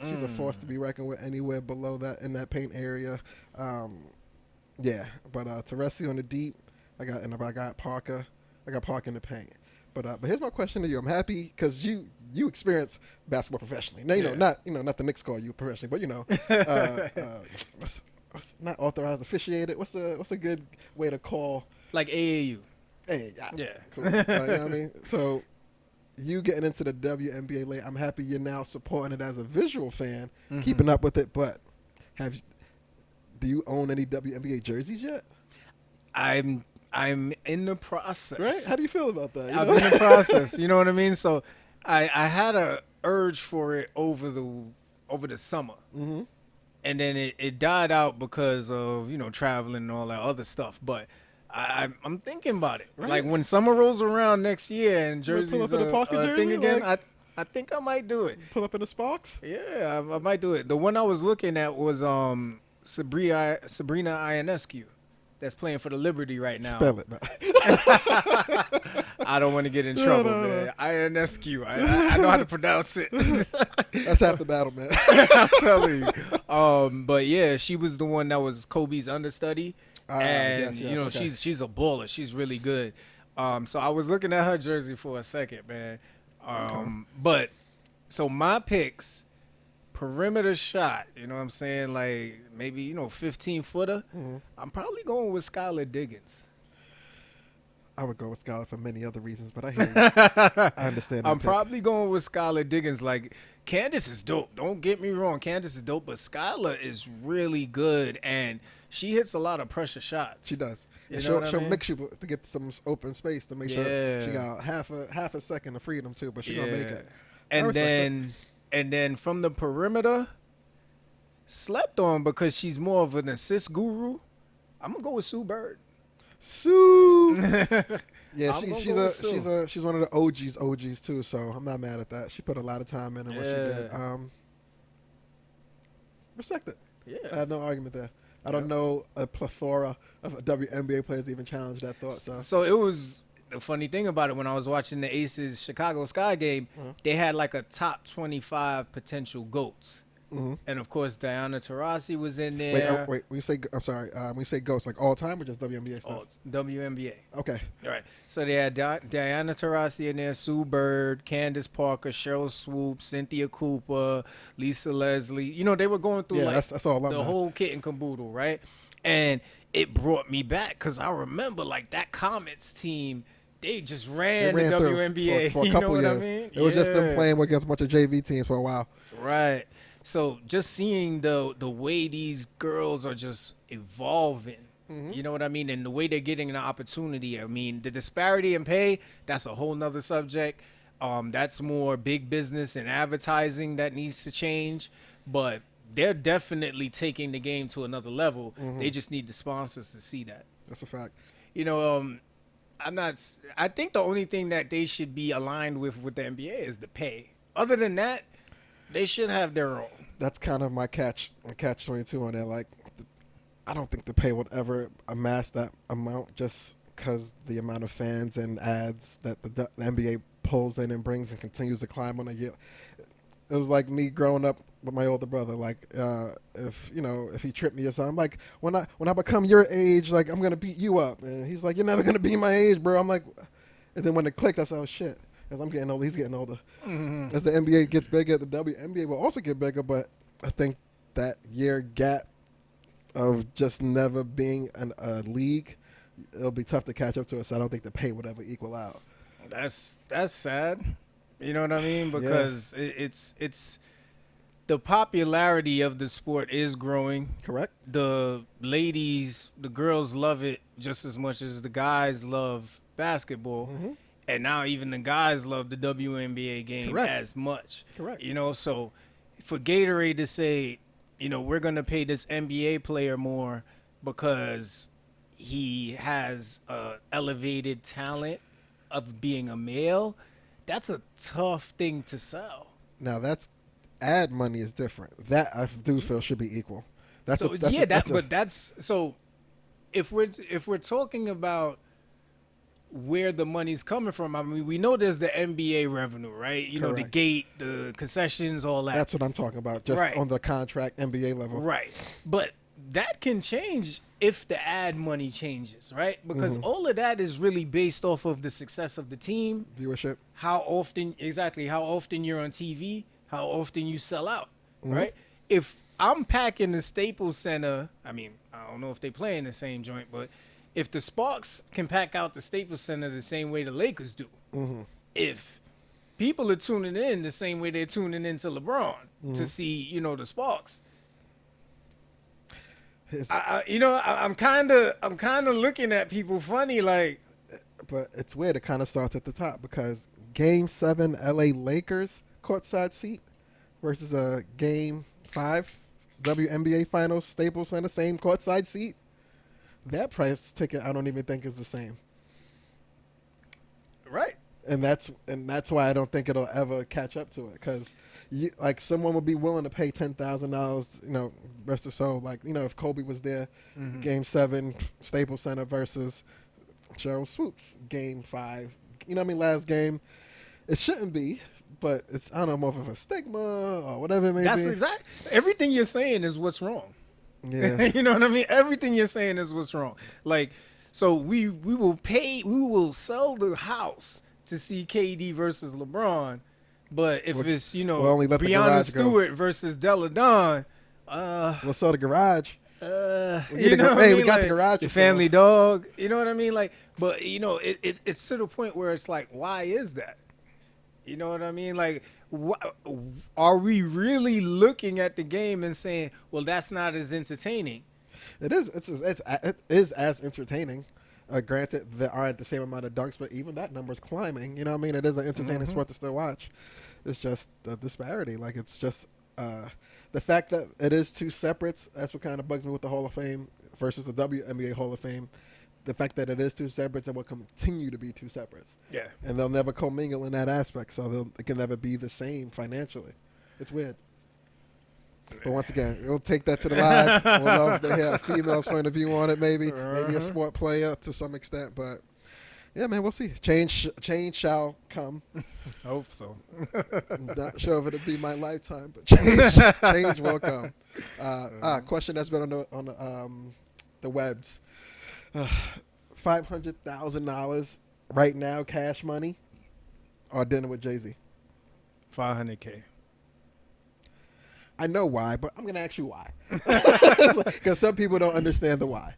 She's a force to be reckoned with anywhere below that in that paint area. Yeah, but Teresi on the deep. I got Parker. I got Parker in the paint. But here's my question to you. I'm happy because you experience basketball professionally. Now not the Knicks call you professionally, but what's not authorized, officiated. What's a good way to call, like AAU? Hey, yeah, Yeah. cool. You know what I mean? So you getting into the WNBA late. I'm happy you're now supporting it as a visual fan, keeping up with it. But do you own any WNBA jerseys yet? I'm in the process. Right? How do you feel about that? I'm in the process. You know what I mean? So I had a urge for it over the summer. Mm-hmm. And then it died out because of, traveling and all that other stuff. But I'm thinking about it. Right. Like when summer rolls around next year and You wanna pull jerseys up in a Parker a jersey, thing again, like- I think I might do it. Pull up in the Sparks? Yeah, I might do it. The one I was looking at was Sabrina Ionescu, that's playing for the Liberty right now. Spell it. No. I don't want to get in trouble, man. Ionescu. I know how to pronounce it. That's half the battle, man. I'm telling you. But yeah, she was the one that was Kobe's understudy, and yes, okay. she's a baller. She's really good. So I was looking at her jersey for a second, man. But so my picks, perimeter shot. You know what I'm saying? Like maybe 15-footer. Mm-hmm. I'm probably going with Skylar Diggins. I would go with Skylar for many other reasons, but I hear you. I understand. I'm probably going with Skylar Diggins. Like, Candace is dope. Don't get me wrong. Candace is dope, but Skylar is really good, and she hits a lot of pressure shots. She does. And You know she'll what I mean? mix you to get some open space to make sure Yeah. she got half a second of freedom too, but she's gonna make it. I And respect then from the perimeter, slept on because she's more of an assist guru. I'm gonna go with Sue Bird. Sue. Yeah, I'm gonna she's go with Sue. she's one of the OGs too, so I'm not mad at that. She put a lot of time in what she did. Yeah. Respect it. I Yeah. have no argument there. I don't know a plethora of WNBA players to even challenge that thought. So it was the funny thing about it when I was watching the Aces Chicago Sky game, they had like a top 25 potential GOATs. Mm-hmm. And of course, Diana Taurasi was in Wait, there. wait. When you say, I'm sorry. When you say GOATs, like all time or just WNBA stuff? Oh, it's WNBA. Okay. All right. So they had Diana Taurasi in there, Sue Bird, Candace Parker, Cheryl Swoop, Cynthia Cooper, Lisa Leslie. They were going through that's all the whole kit and caboodle, right? And it brought me back because I remember like that Comets team. They just ran the through WNBA. for a couple you know years. what I mean? It was just them playing against a bunch of JV teams for a while. Right. So just seeing the way these girls are just evolving, you know what I mean? And the way they're getting an opportunity. I mean, the disparity in pay, that's a whole nother subject. That's more big business and advertising that needs to change. But they're definitely taking the game to another level. They just need the sponsors to see that. That's a fact. I think the only thing that they should be aligned with the NBA is the pay. Other than that, they should have their own. That's kind of my catch 22 on that. Like, I don't think the pay would ever amass that amount just because the amount of fans and ads that the NBA pulls in and brings and continues to climb on a year. It was like me growing up with my older brother. Like, if he tripped me or something, like when I become your age, like I'm gonna beat you up, and he's like, you're never gonna be my age, bro. I'm like, and then when it clicked, I said, oh shit. As I'm getting older, he's getting older. Mm-hmm. As the NBA gets bigger, the WNBA will also get bigger. But I think that year gap of just never being a league, it'll be tough to catch up to us. So I don't think the pay would ever equal out. That's sad. You know what I mean? Because it's the popularity of the sport is growing. Correct. The girls love it just as much as the guys love basketball. Mm-hmm. And now even the guys love the WNBA game as much. Correct. So for Gatorade to say, we're going to pay this NBA player more because he has elevated talent of being a male, that's a tough thing to sell. Now that's ad money is different. That I do feel should be equal. So if we're talking about where the money's coming from, I mean, we know there's the NBA revenue, right? The gate, the concessions, all that. That's what I'm talking about, just on the contract NBA level. Right. But that can change if the ad money changes, right? Because all of that is really based off of the success of the team. Viewership. How often you're on TV, how often you sell out, right? If I'm packing the Staples Center, I mean, I don't know if they play in the same joint, but if the Sparks can pack out the Staples Center the same way the Lakers do, if people are tuning in the same way they're tuning into LeBron to see, the Sparks. I'm kind of looking at people funny, like. But it's weird. It kind of starts at the top because Game 7 LA Lakers courtside seat versus a Game 5 WNBA Finals Staples Center same courtside seat. That price ticket I don't even think is the same. Right. And that's why I don't think it'll ever catch up to it, because like someone would be willing to pay $10,000, rest or so, like if Kobe was there, Game 7 Staples Center versus Cheryl Swoops Game 5, last game. It shouldn't be, but it's I don't know if it's a stigma or whatever it may That's be. exactly everything you're saying is what's wrong. Yeah. You know what I mean? Everything you're saying is what's wrong. Like, so we will sell the house to see KD versus LeBron, but if it's we'll only let the Breonna garage Stewart versus Della Don, we'll sell the garage. we got the garage. The family dog. You know what I mean? Like, but it's to the point where it's like, why is that? You know what I mean? Like, are we really looking at the game and saying, well, that's not as entertaining? It is. It is as entertaining. Granted, there aren't the same amount of dunks, but even that number's climbing. You know what I mean? It is an entertaining sport to still watch. It's just the disparity. Like, it's just the fact that it is two separates. That's what kind of bugs me with the Hall of Fame versus the WNBA Hall of Fame. The fact that it is two separates and will continue to be two separates. Yeah. And they'll never commingle in that aspect, so it can never be the same financially. It's weird. But once again, we'll take that to the live. We'll love to hear a female's point of view on it, maybe a sport player to some extent. But yeah, man, we'll see. Change shall come. Hope so. I'm not sure if it'll be my lifetime, but change will come. Question that's been on the webs. $500,000 right now, cash money, or dinner with Jay-Z? $500K. I know why, but I'm going to ask you why. Because some people don't understand the why.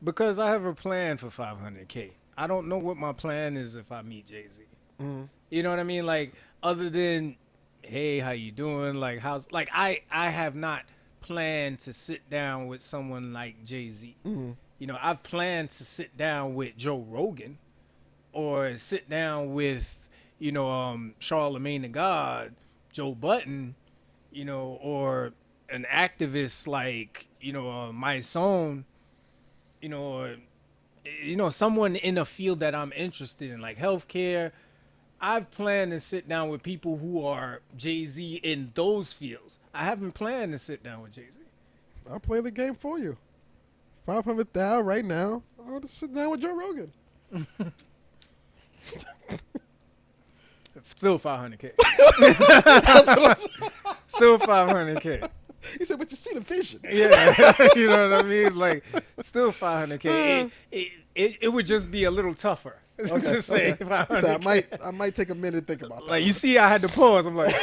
Because I have a plan for $500K. I don't know what my plan is if I meet Jay-Z. Mm-hmm. You know what I mean? Like, other than, hey, how you doing? Like, I have not planned to sit down with someone like Jay-Z. Mm-hmm. I've planned to sit down with Joe Rogan or sit down with, Charlemagne the God, Joe Button, or an activist like, my son, or, someone in a field that I'm interested in, like healthcare. I've planned to sit down with people who are Jay-Z in those fields. I haven't planned to sit down with Jay-Z. I'll play the game for you. $500,000 right now. I'll just sit down with Joe Rogan. Still $500K. Still $500K. He said, but you see the vision. Yeah, you know what I mean? Like, still $500K. It would just be a little tougher to say $500K. I might take a minute to think about that. Like, you see, I had to pause. I'm like,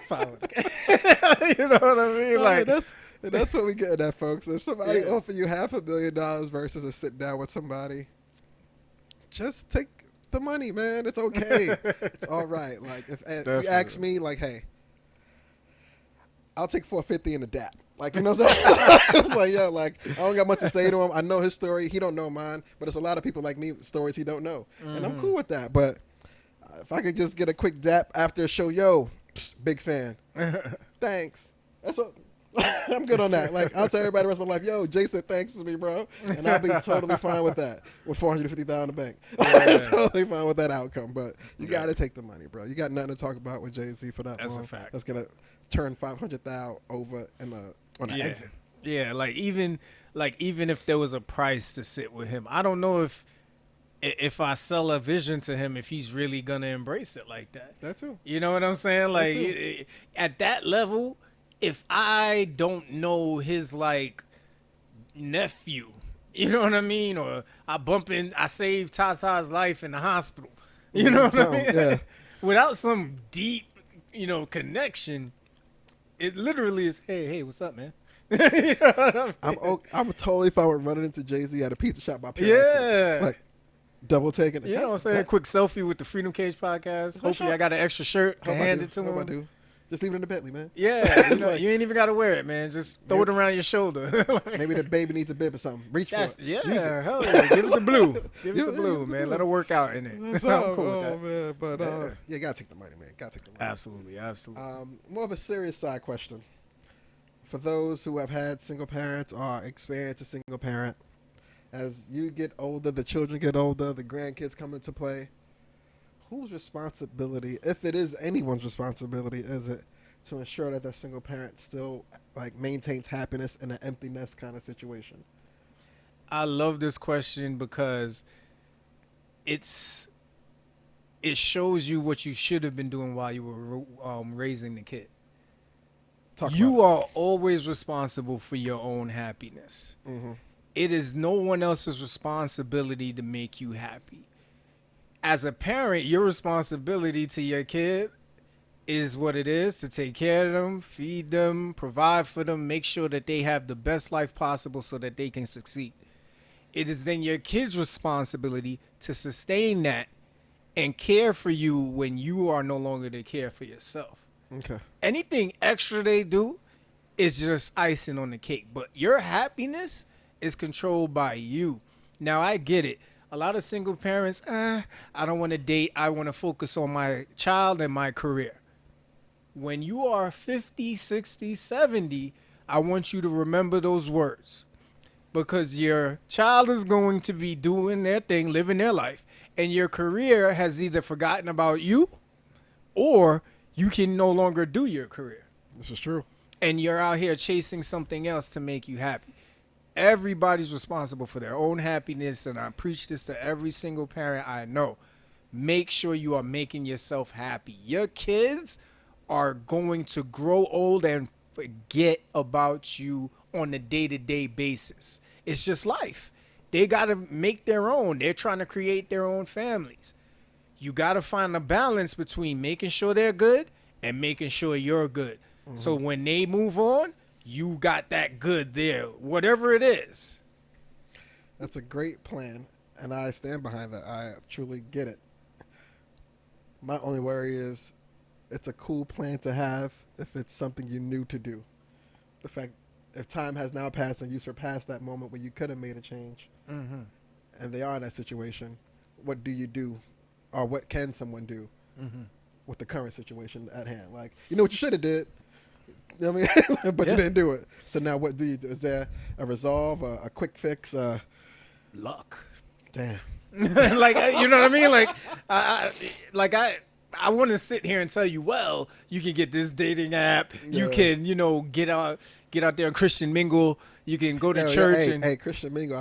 $500K. You know what I mean? Like, that's what we get at, folks. If somebody offer you $500,000 versus a sit down with somebody, just take the money, man. It's okay. It's all right. Like, if you ask me, like, hey, I'll take $450 in a dap. Like, you know what I'm saying? It's like, yeah, like, I don't got much to say to him. I know his story. He don't know mine. But it's a lot of people like me, stories he don't know. Mm-hmm. And I'm cool with that. But if I could just get a quick dap after a show, big fan. Thanks. That's what. I'm good on that. Like, I'll tell everybody the rest of my life, Jay said thanks to me, bro. And I'll be totally fine with that. With $450,000 in the bank. Totally fine with that outcome. But you got to take the money, bro. You got nothing to talk about with Jay-Z for that That's long. a fact. That's going to turn $500,000 over on an exit. Yeah, like even if there was a price to sit with him, I don't know if I sell a vision to him, if he's really going to embrace it like that. That too. You know what I'm saying? Like, at that level, if I don't know his, like, nephew, you know what I mean? Or I saved Tata's life in the hospital. You know what I mean? Yeah. Without some deep, connection, it literally is, hey, what's up, man? You know what I mean? I'm totally fine with running into Jay-Z at a pizza shop by parents. Yeah. Like, double taking. You know what I'm saying? Quick selfie with the Freedom Cage podcast. Hopefully I got an extra shirt. Can hand it to him. I do. Just leave it in the Bentley, man. Yeah, you ain't even got to wear it, man. Just throw it around your shoulder. Maybe the baby needs a bib or something. Reach for it. Yeah, hell yeah. Give it the blue. Give it the blue, man. Let her work out in it. I'm cool with that. Man. But, yeah, gotta take the money, man. Gotta take the money. Absolutely. More of a serious side question. For those who have had single parents or experienced a single parent, as you get older, the children get older, the grandkids come into play, whose responsibility, if it is anyone's responsibility, is it to ensure that single parent still like maintains happiness in an empty nest kind of situation? I love this question because it shows you what you should have been doing while you were raising the kid. You are always responsible for your own happiness. Mm-hmm. It is no one else's responsibility to make you happy. As a parent, your responsibility to your kid is what it is, to take care of them, feed them, provide for them, make sure that they have the best life possible so that they can succeed. It is then your kid's responsibility to sustain that and care for you when you are no longer to care for yourself. Okay. Anything extra they do is just icing on the cake, but your happiness is controlled by you. Now, I get it. A lot of single parents, I don't want to date. I want to focus on my child and my career. When you are 50, 60, 70, I want you to remember those words, because your child is going to be doing their thing, living their life, and your career has either forgotten about you or you can no longer do your career. This is true. And you're out here chasing something else to make you happy. Everybody's responsible for their own happiness, and I preach this to every single parent I know. Make sure you are making yourself happy. Your kids are going to grow old and forget about you on a day-to-day basis. It's just life. They got to make their own. They're trying to create their own families. You got to find a balance between making sure they're good and making sure you're good. Mm-hmm. So when they move on, you got that good there, whatever it is. That's a great plan, and I stand behind that. I truly get it. My only worry is it's a cool plan to have if it's something you knew to do. The fact, if time has now passed and you surpassed that moment where you could have made a change, mm-hmm. and they are in that situation, what do you do? Or what can someone do mm-hmm. with the current situation at hand? Like, you know what you should have did, you know what I mean? But you didn't do it. So now what do you do? Is there a resolve, a quick fix? Luck. Damn. Like, you know what I mean? I want to sit here and tell you, well, you can get this dating app. Yeah. You can, get out there and Christian mingle. You can go to church. Hey, Christian mingle,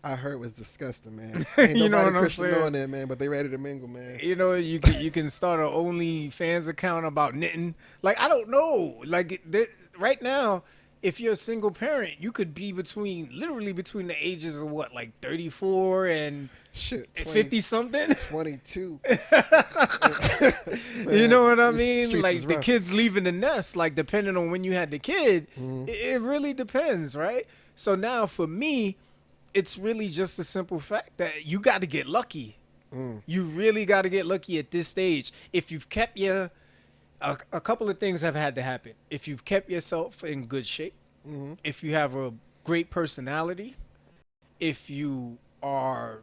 I heard was disgusting, man. Ain't you know nobody what Christian I'm saying? on there, man, but they ready to mingle, man. You can start an OnlyFans account about knitting. Like, I don't know. Like, right now, if you're a single parent, you could be literally between the ages of what, like 34 and 50 something, 22. You know what I mean? Like, the kids leaving the nest, like, depending on when you had the kid, mm-hmm. it really depends, right? So now for me, it's really just a simple fact that you got to get lucky. Mm. You really got to get lucky at this stage. If you've kept a couple of things have had to happen. If you've kept yourself in good shape, mm-hmm. if you have a great personality, if you are,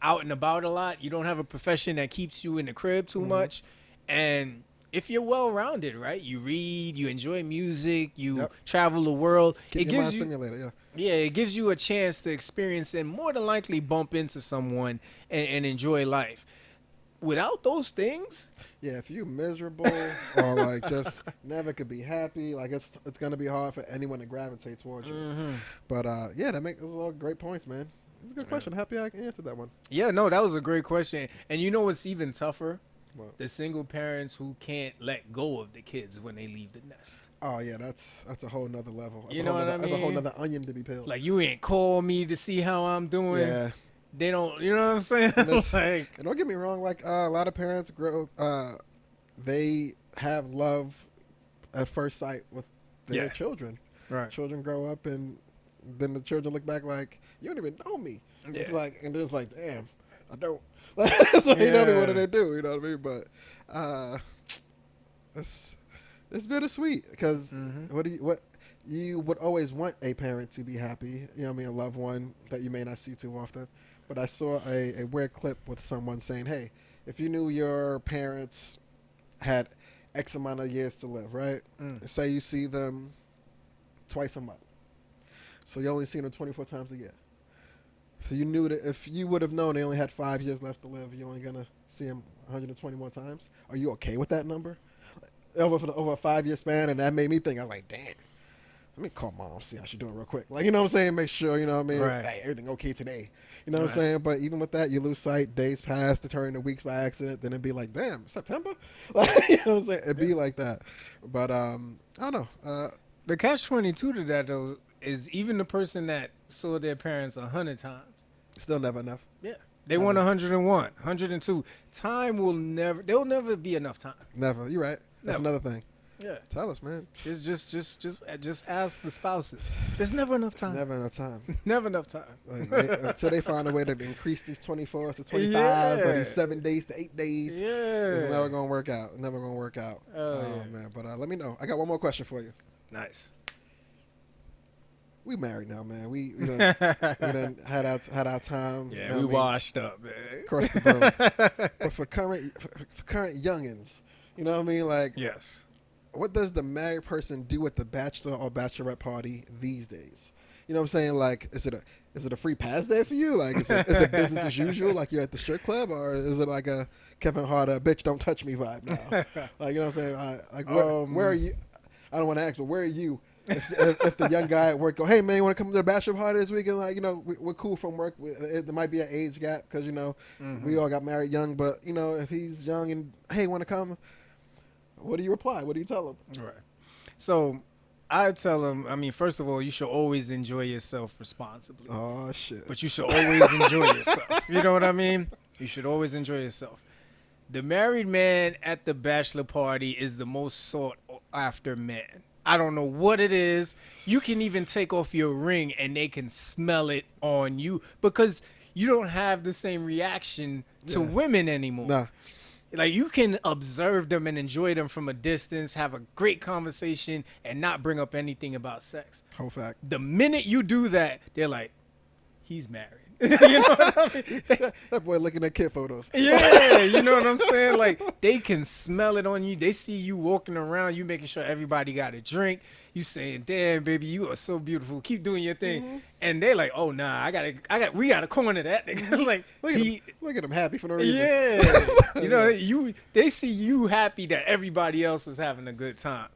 out and about a lot, you don't have a profession that keeps you in the crib too mm-hmm. much, and if you're well-rounded, right? You read, you enjoy music, you travel the world. Keep your mind stimulated, it gives you a chance to experience and more than likely bump into someone and enjoy life. Without those things, if you're miserable or like just never could be happy, like it's gonna be hard for anyone to gravitate towards you. Mm-hmm. But that makes those all great points, man. It's a good question. Happy I answered that one. Yeah, no, that was a great question. And you know what's even tougher? What? The single parents who can't let go of the kids when they leave the nest. Oh yeah, that's a whole nother level. That's That's a whole nother onion to be peeled. Like, you ain't call me to see how I'm doing. Yeah. They don't, you know what I'm saying? And don't get me wrong, like a lot of parents they have love at first sight with their children. Right. Children grow up, and then the children look back like, you don't even know me. Yeah. It's like, and then it's like, damn, I don't. So you know what I mean? What do they do? You know what I mean? But it's bittersweet because what you would always want a parent to be happy. You know what I mean? A loved one that you may not see too often. But I saw a weird clip with someone saying, hey, if you knew your parents had X amount of years to live, right? Say you see them twice a month. So you only see them 24 times a year. So you knew that if you would have known they only had 5 years left to live, you're only going to see them 120 more times. Are you okay with that number? Over a 5-year span, and that made me think, I was like, damn. Let me call mom, see how she's doing real quick. Like, you know what I'm saying? Make sure, you know what I mean? Right. Hey, everything okay today. You know what I'm saying? But even with that, you lose sight. Days pass to turn into weeks by accident. Then it'd be like, damn, September? Like, you know what I'm saying? It'd be like that. But, I don't know. The catch-22 to that, though, is even the person that saw their parents 100 times. Still never enough. Yeah. They want 101, 102. Time will never, there'll never be enough time. Never. You're right. That's Never. another thing. Yeah. Tell us, man. It's just ask the spouses. There's never enough time. Never enough time. Never enough time. Like, until they find a way to increase these 24s to 25s or these 7 days to 8 days. Yeah. It's never going to work out. Never going to work out. Oh, Oh, yeah. man. But let me know. I got one more question for you. Nice. We married now, man. We done had our time. Yeah, you know we what I mean? washed up, man. Across the board. But for current youngins, you know what I mean? Like, Yes. what does the married person do at the bachelor or bachelorette party these days? You know what I'm saying? Like, is it a free pass day for you? Like, is it business as usual, like you're at the strip club, or is it like a Kevin Hart, bitch, don't touch me vibe now? Like, you know what I'm saying? Like, where are you? I don't want to ask, but where are you? If the young guy at work go, hey man, you want to come to the bachelor party this weekend? Like, you know, we're cool from work. There might be an age gap because, you know, we all got married young. But, you know, if he's young and, hey, want to come? What do you reply? What do you tell him? Right. So I tell him, I mean, first of all, you should always enjoy yourself responsibly. Oh, shit. But you should always enjoy yourself. You know what I mean? You should always enjoy yourself. The married man at the bachelor party is the most sought after man. I don't know what it is. You can even take off your ring and they can smell it on you because you don't have the same reaction to women anymore. Nah. Like, you can observe them and enjoy them from a distance, have a great conversation, and not bring up anything about sex. Whole fact. The minute you do that, they're like, he's married. You know what I mean? That boy looking at kid photos. Yeah, you know what I'm saying? Like, they can smell it on you. They see you walking around, you making sure everybody got a drink. You saying, damn, baby, you are so beautiful. Keep doing your thing. And they're like, oh, nah, we got to corner that nigga. Like, look at him happy for no reason. yeah. You know, they see you happy that everybody else is having a good time.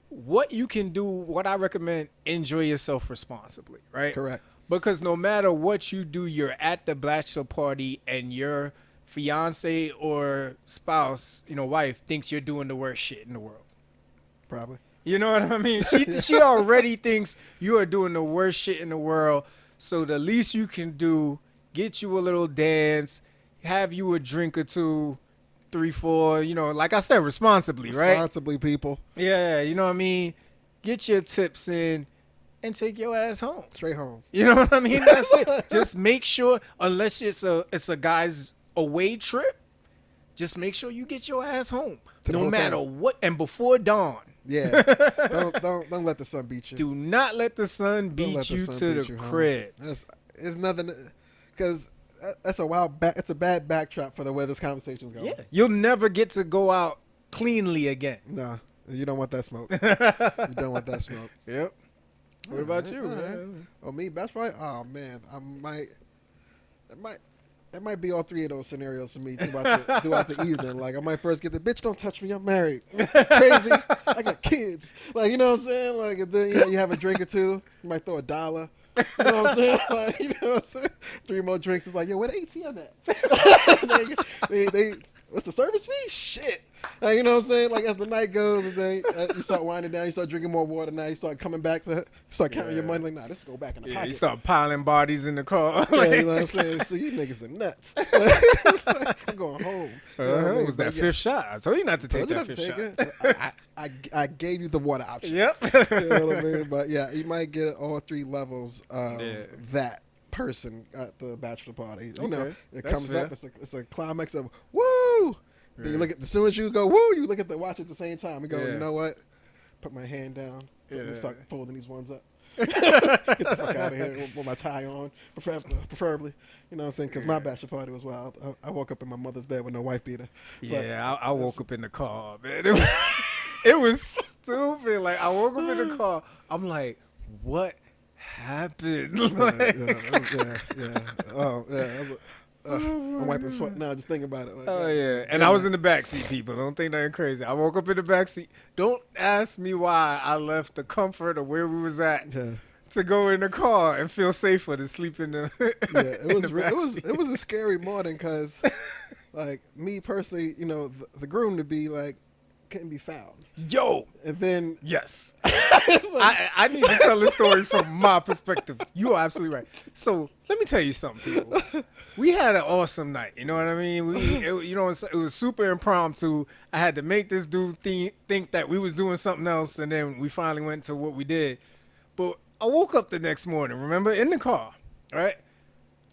What you can do, what I recommend, enjoy yourself responsibly, right? Correct. Because no matter what you do, you're at the bachelor party and your fiance or spouse, you know, wife, thinks you're doing the worst shit in the world. Probably. You know what I mean? She already thinks you are doing the worst shit in the world. So the least you can do, get you a little dance, have you a drink or two, 3, 4, you know, like I said, responsibly, right? Responsibly, people. Yeah, you know what I mean? Get your tips in and take your ass home. Straight home. You know what I mean? That's it. Just make sure, unless it's a guy's away trip, just make sure you get your ass home. No matter what, and before dawn. Yeah. don't let the sun beat you. Do not let the sun beat you to the crib. It's nothing, because that's a wild it's a bad backdrop for the way this conversation's going. Yeah. You'll never get to go out cleanly again. Nah, you don't want that smoke. You don't want that smoke. Yep. What about you, man? Oh, me, best right? Oh man, it might be all 3 of those scenarios for me throughout the evening. Like, I might first get the bitch, don't touch me, I'm married. Crazy, I got kids. Like, you know what I'm saying? Like, and then you have a drink or two, you might throw $1. You know what I'm saying? Like, you know what I'm saying? 3 more drinks, it's like, yo, where the ATM at? what's the service fee? Shit. Like, you know what I'm saying? Like, as the night goes, and then you start winding down, you start drinking more water now, you start coming back to, you start counting your money. Like, nah, this go back in the pocket. You start piling bodies in the car. Yeah, you know what I'm saying? So you niggas are nuts. It's like, I'm going home. You know what I mean? It was that fifth shot. I told you not to take that fifth shot. I gave you the water option. Yep. You know what I mean? But yeah, you might get all 3 levels of that person at the bachelor party. You know, it comes up. It's a climax of woo. Then you look at, as soon as you go woo, you look at the watch at the same time. You go, you know what? Put my hand down. Yeah. Start folding these ones up. Get the fuck out of here with my tie on, preferably. You know what I'm saying? Because my bachelor party was wild. I woke up in my mother's bed with no wife beater. Yeah, I woke up in the car, man. It was stupid. Like, I woke up in the car. I'm like, what happened? I'm wiping sweat now just thinking about it. Like, and I was in the backseat, people. Don't think nothing crazy. I woke up in the backseat. Don't ask me why I left the comfort of where we was at to go in the car and feel safer to sleep in the it was a scary morning because, like, me personally, you know, the groom to be like couldn't be found. Yo, and then yes, I need to tell this story from my perspective. You are absolutely right. So let me tell you something, people. We had an awesome night. You know what I mean? It was super impromptu. I had to make this dude think that we was doing something else, and then we finally went to what we did. But I woke up the next morning, remember, in the car, right?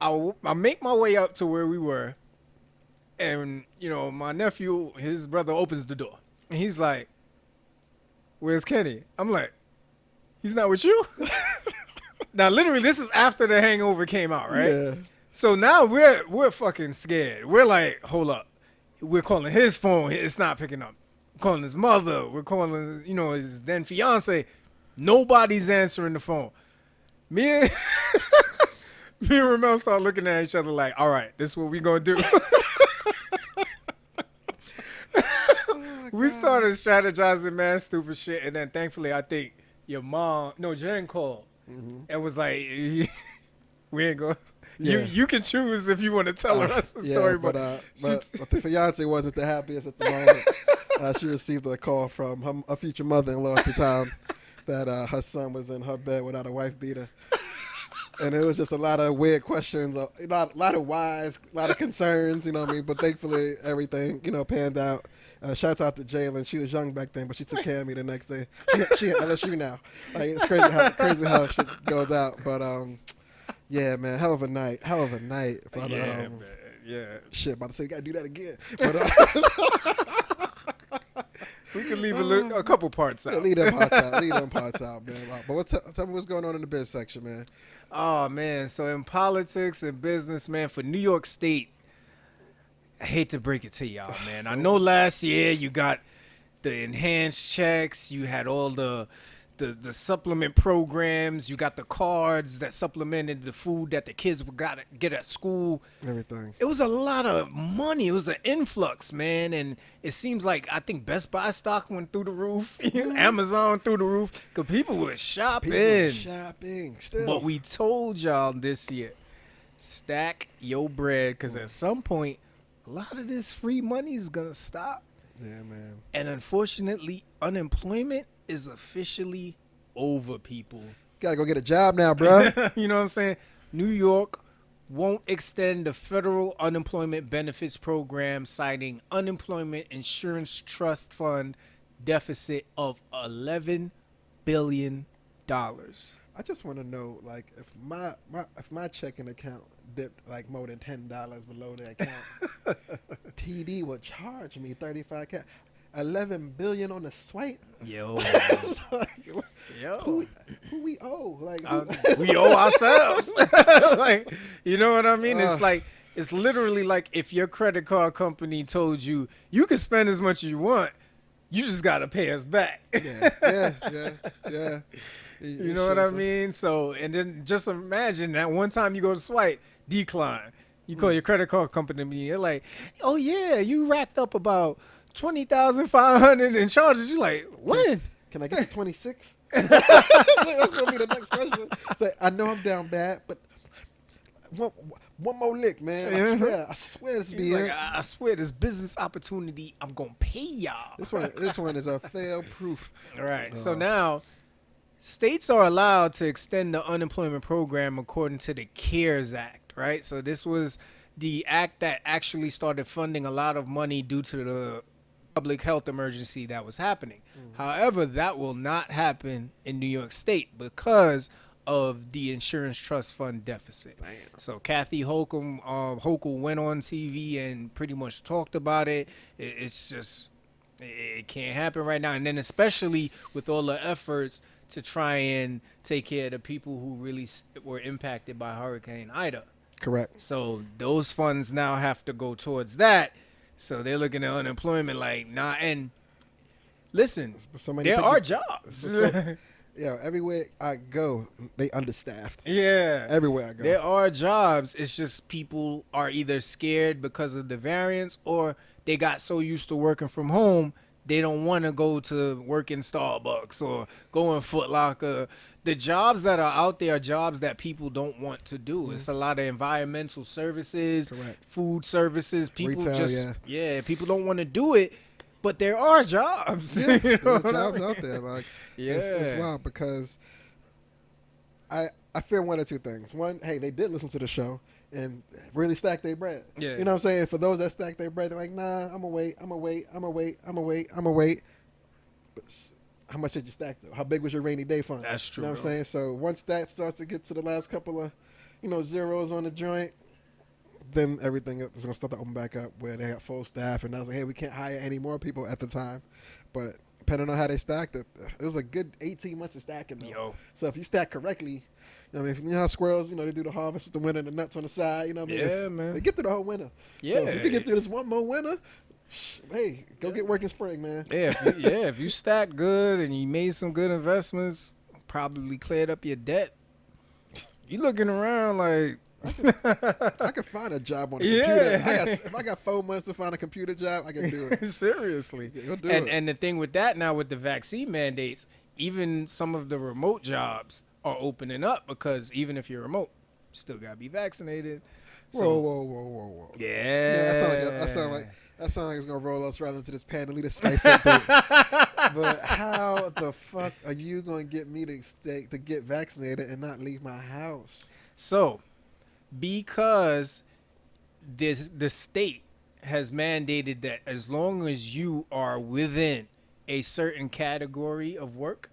I make my way up to where we were, and, you know, my nephew, his brother, opens the door. And he's like, where's Kenny? I'm like, he's not with you? Now, literally, this is after the hangover came out, right? Yeah. So now we're fucking scared. We're like, hold up. We're calling his phone. It's not picking up. We're calling his mother. We're calling, you know, his then fiance. Nobody's answering the phone. Me and Ramel start looking at each other like, all right, this is what we gonna do. We started strategizing, man, stupid shit. And then thankfully, I think Jen called and was like, we ain't going. You can choose if you want to tell us the story. But the fiance wasn't the happiest at the moment. She received a call from her future mother-in-law at the time that her son was in her bed without a wife beater. And it was just a lot of weird questions, a lot of whys, a lot of concerns, you know what I mean? But thankfully, everything, you know, panned out. Shouts out to Jalen. She was young back then, but she took care of me the next day. She LSU now. Like, it's crazy how shit goes out. But, yeah, man, hell of a night. But, man. Yeah. Shit, about to say, you got to do that again. But, we can leave a couple parts out. Yeah, leave them parts out, man. But tell me what's going on in the biz section, man. Oh, man. So in politics and business, man, for New York State, I hate to break it to y'all, man. I know last year you got the enhanced checks. You had all the supplement programs. You got the cards that supplemented the food that the kids got to get at school. Everything. It was a lot of money. It was an influx, man. And it seems like, I think Best Buy stock went through the roof. Amazon through the roof. Because people were shopping. Still. But we told y'all this year, stack your bread. Because at some point, a lot of this free money is going to stop. Yeah, man. And unfortunately, unemployment is officially over, people. Gotta go get a job now, bro. You know what I'm saying? New York won't extend the federal unemployment benefits program, citing unemployment insurance trust fund deficit of $11 billion. I just want to know, like, if my checking account dipped like more than $10 below the account, TD would charge me $35,000. $11 billion on the swipe. Yo, like, who we owe? Like, we owe ourselves. Like, you know what I mean? It's literally like if your credit card company told you you can spend as much as you want, you just gotta pay us back. Yeah. You know what I mean? So, and then just imagine that one time you go to swipe, decline. You call your credit card company, they're like, "Oh yeah, you racked up about $20,500 in charges." You like, when? Can I get to 26? That's gonna be the next question. Say, I know I'm down bad, but one more lick, man. I swear this be He's like, it. I swear, this business opportunity, I'm gonna pay y'all. This one is a fail proof. All right. So now, states are allowed to extend the unemployment program according to the CARES Act, right? So this was the act that actually started funding a lot of money due to the public health emergency that was happening. However, that will not happen in New York State because of the insurance trust fund deficit. Damn. So Kathy Hochul went on TV and pretty much talked about it. It's just, it can't happen right now. And then especially with all the efforts to try and take care of the people who really were impacted by Hurricane Ida. Correct. So those funds now have to go towards that. So they're looking at unemployment like, nah. And listen, So there are jobs. Yeah, everywhere I go, they understaffed. Yeah. Everywhere I go. There are jobs. It's just people are either scared because of the variants or they got so used to working from home, they don't want to go to work in Starbucks or go in Foot Locker. The jobs that are out there are jobs that people don't want to do. It's a lot of environmental services, Correct. food services. People Retail, people don't want to do it, but there are jobs. Yeah, You know there's what I jobs mean? out there. Like, Yeah. it's wild because I fear one or two things. One, hey, they did listen to the show and really stack their bread. Yeah. You know what I'm saying? For those that stack their bread, they're like, nah, I'm going to wait. But how much did you stack, though? How big was your rainy day fund? That's true, You know what I'm though. saying? So once that starts to get to the last couple of, zeros on the joint, then everything is going to start to open back up where they got full staff. And I was like, hey, we can't hire any more people at the time. But depending on how they stacked it, it was a good 18 months of stacking, though. Yo. So if you stack correctly, you know how squirrels, they do the harvest with the winter and the nuts on the side, you know what I mean? Yeah, man. They get through the whole winter. Yeah. So if you can get through this one more winter, hey, go get work in spring, man. Yeah, if you stacked good and you made some good investments, probably cleared up your debt. You looking around like I could find a job on a computer. If I got 4 months to find a computer job, I can do it. seriously. Go do it. And the thing with that now with the vaccine mandates, even some of the remote jobs are opening up because even if you're remote, you still gotta be vaccinated. So, Whoa. Yeah. Yeah, that sound like it's gonna roll us right into this Pandelina space thing. But how the fuck are you gonna get me to get vaccinated and not leave my house? So, because the state has mandated that as long as you are within a certain category of work,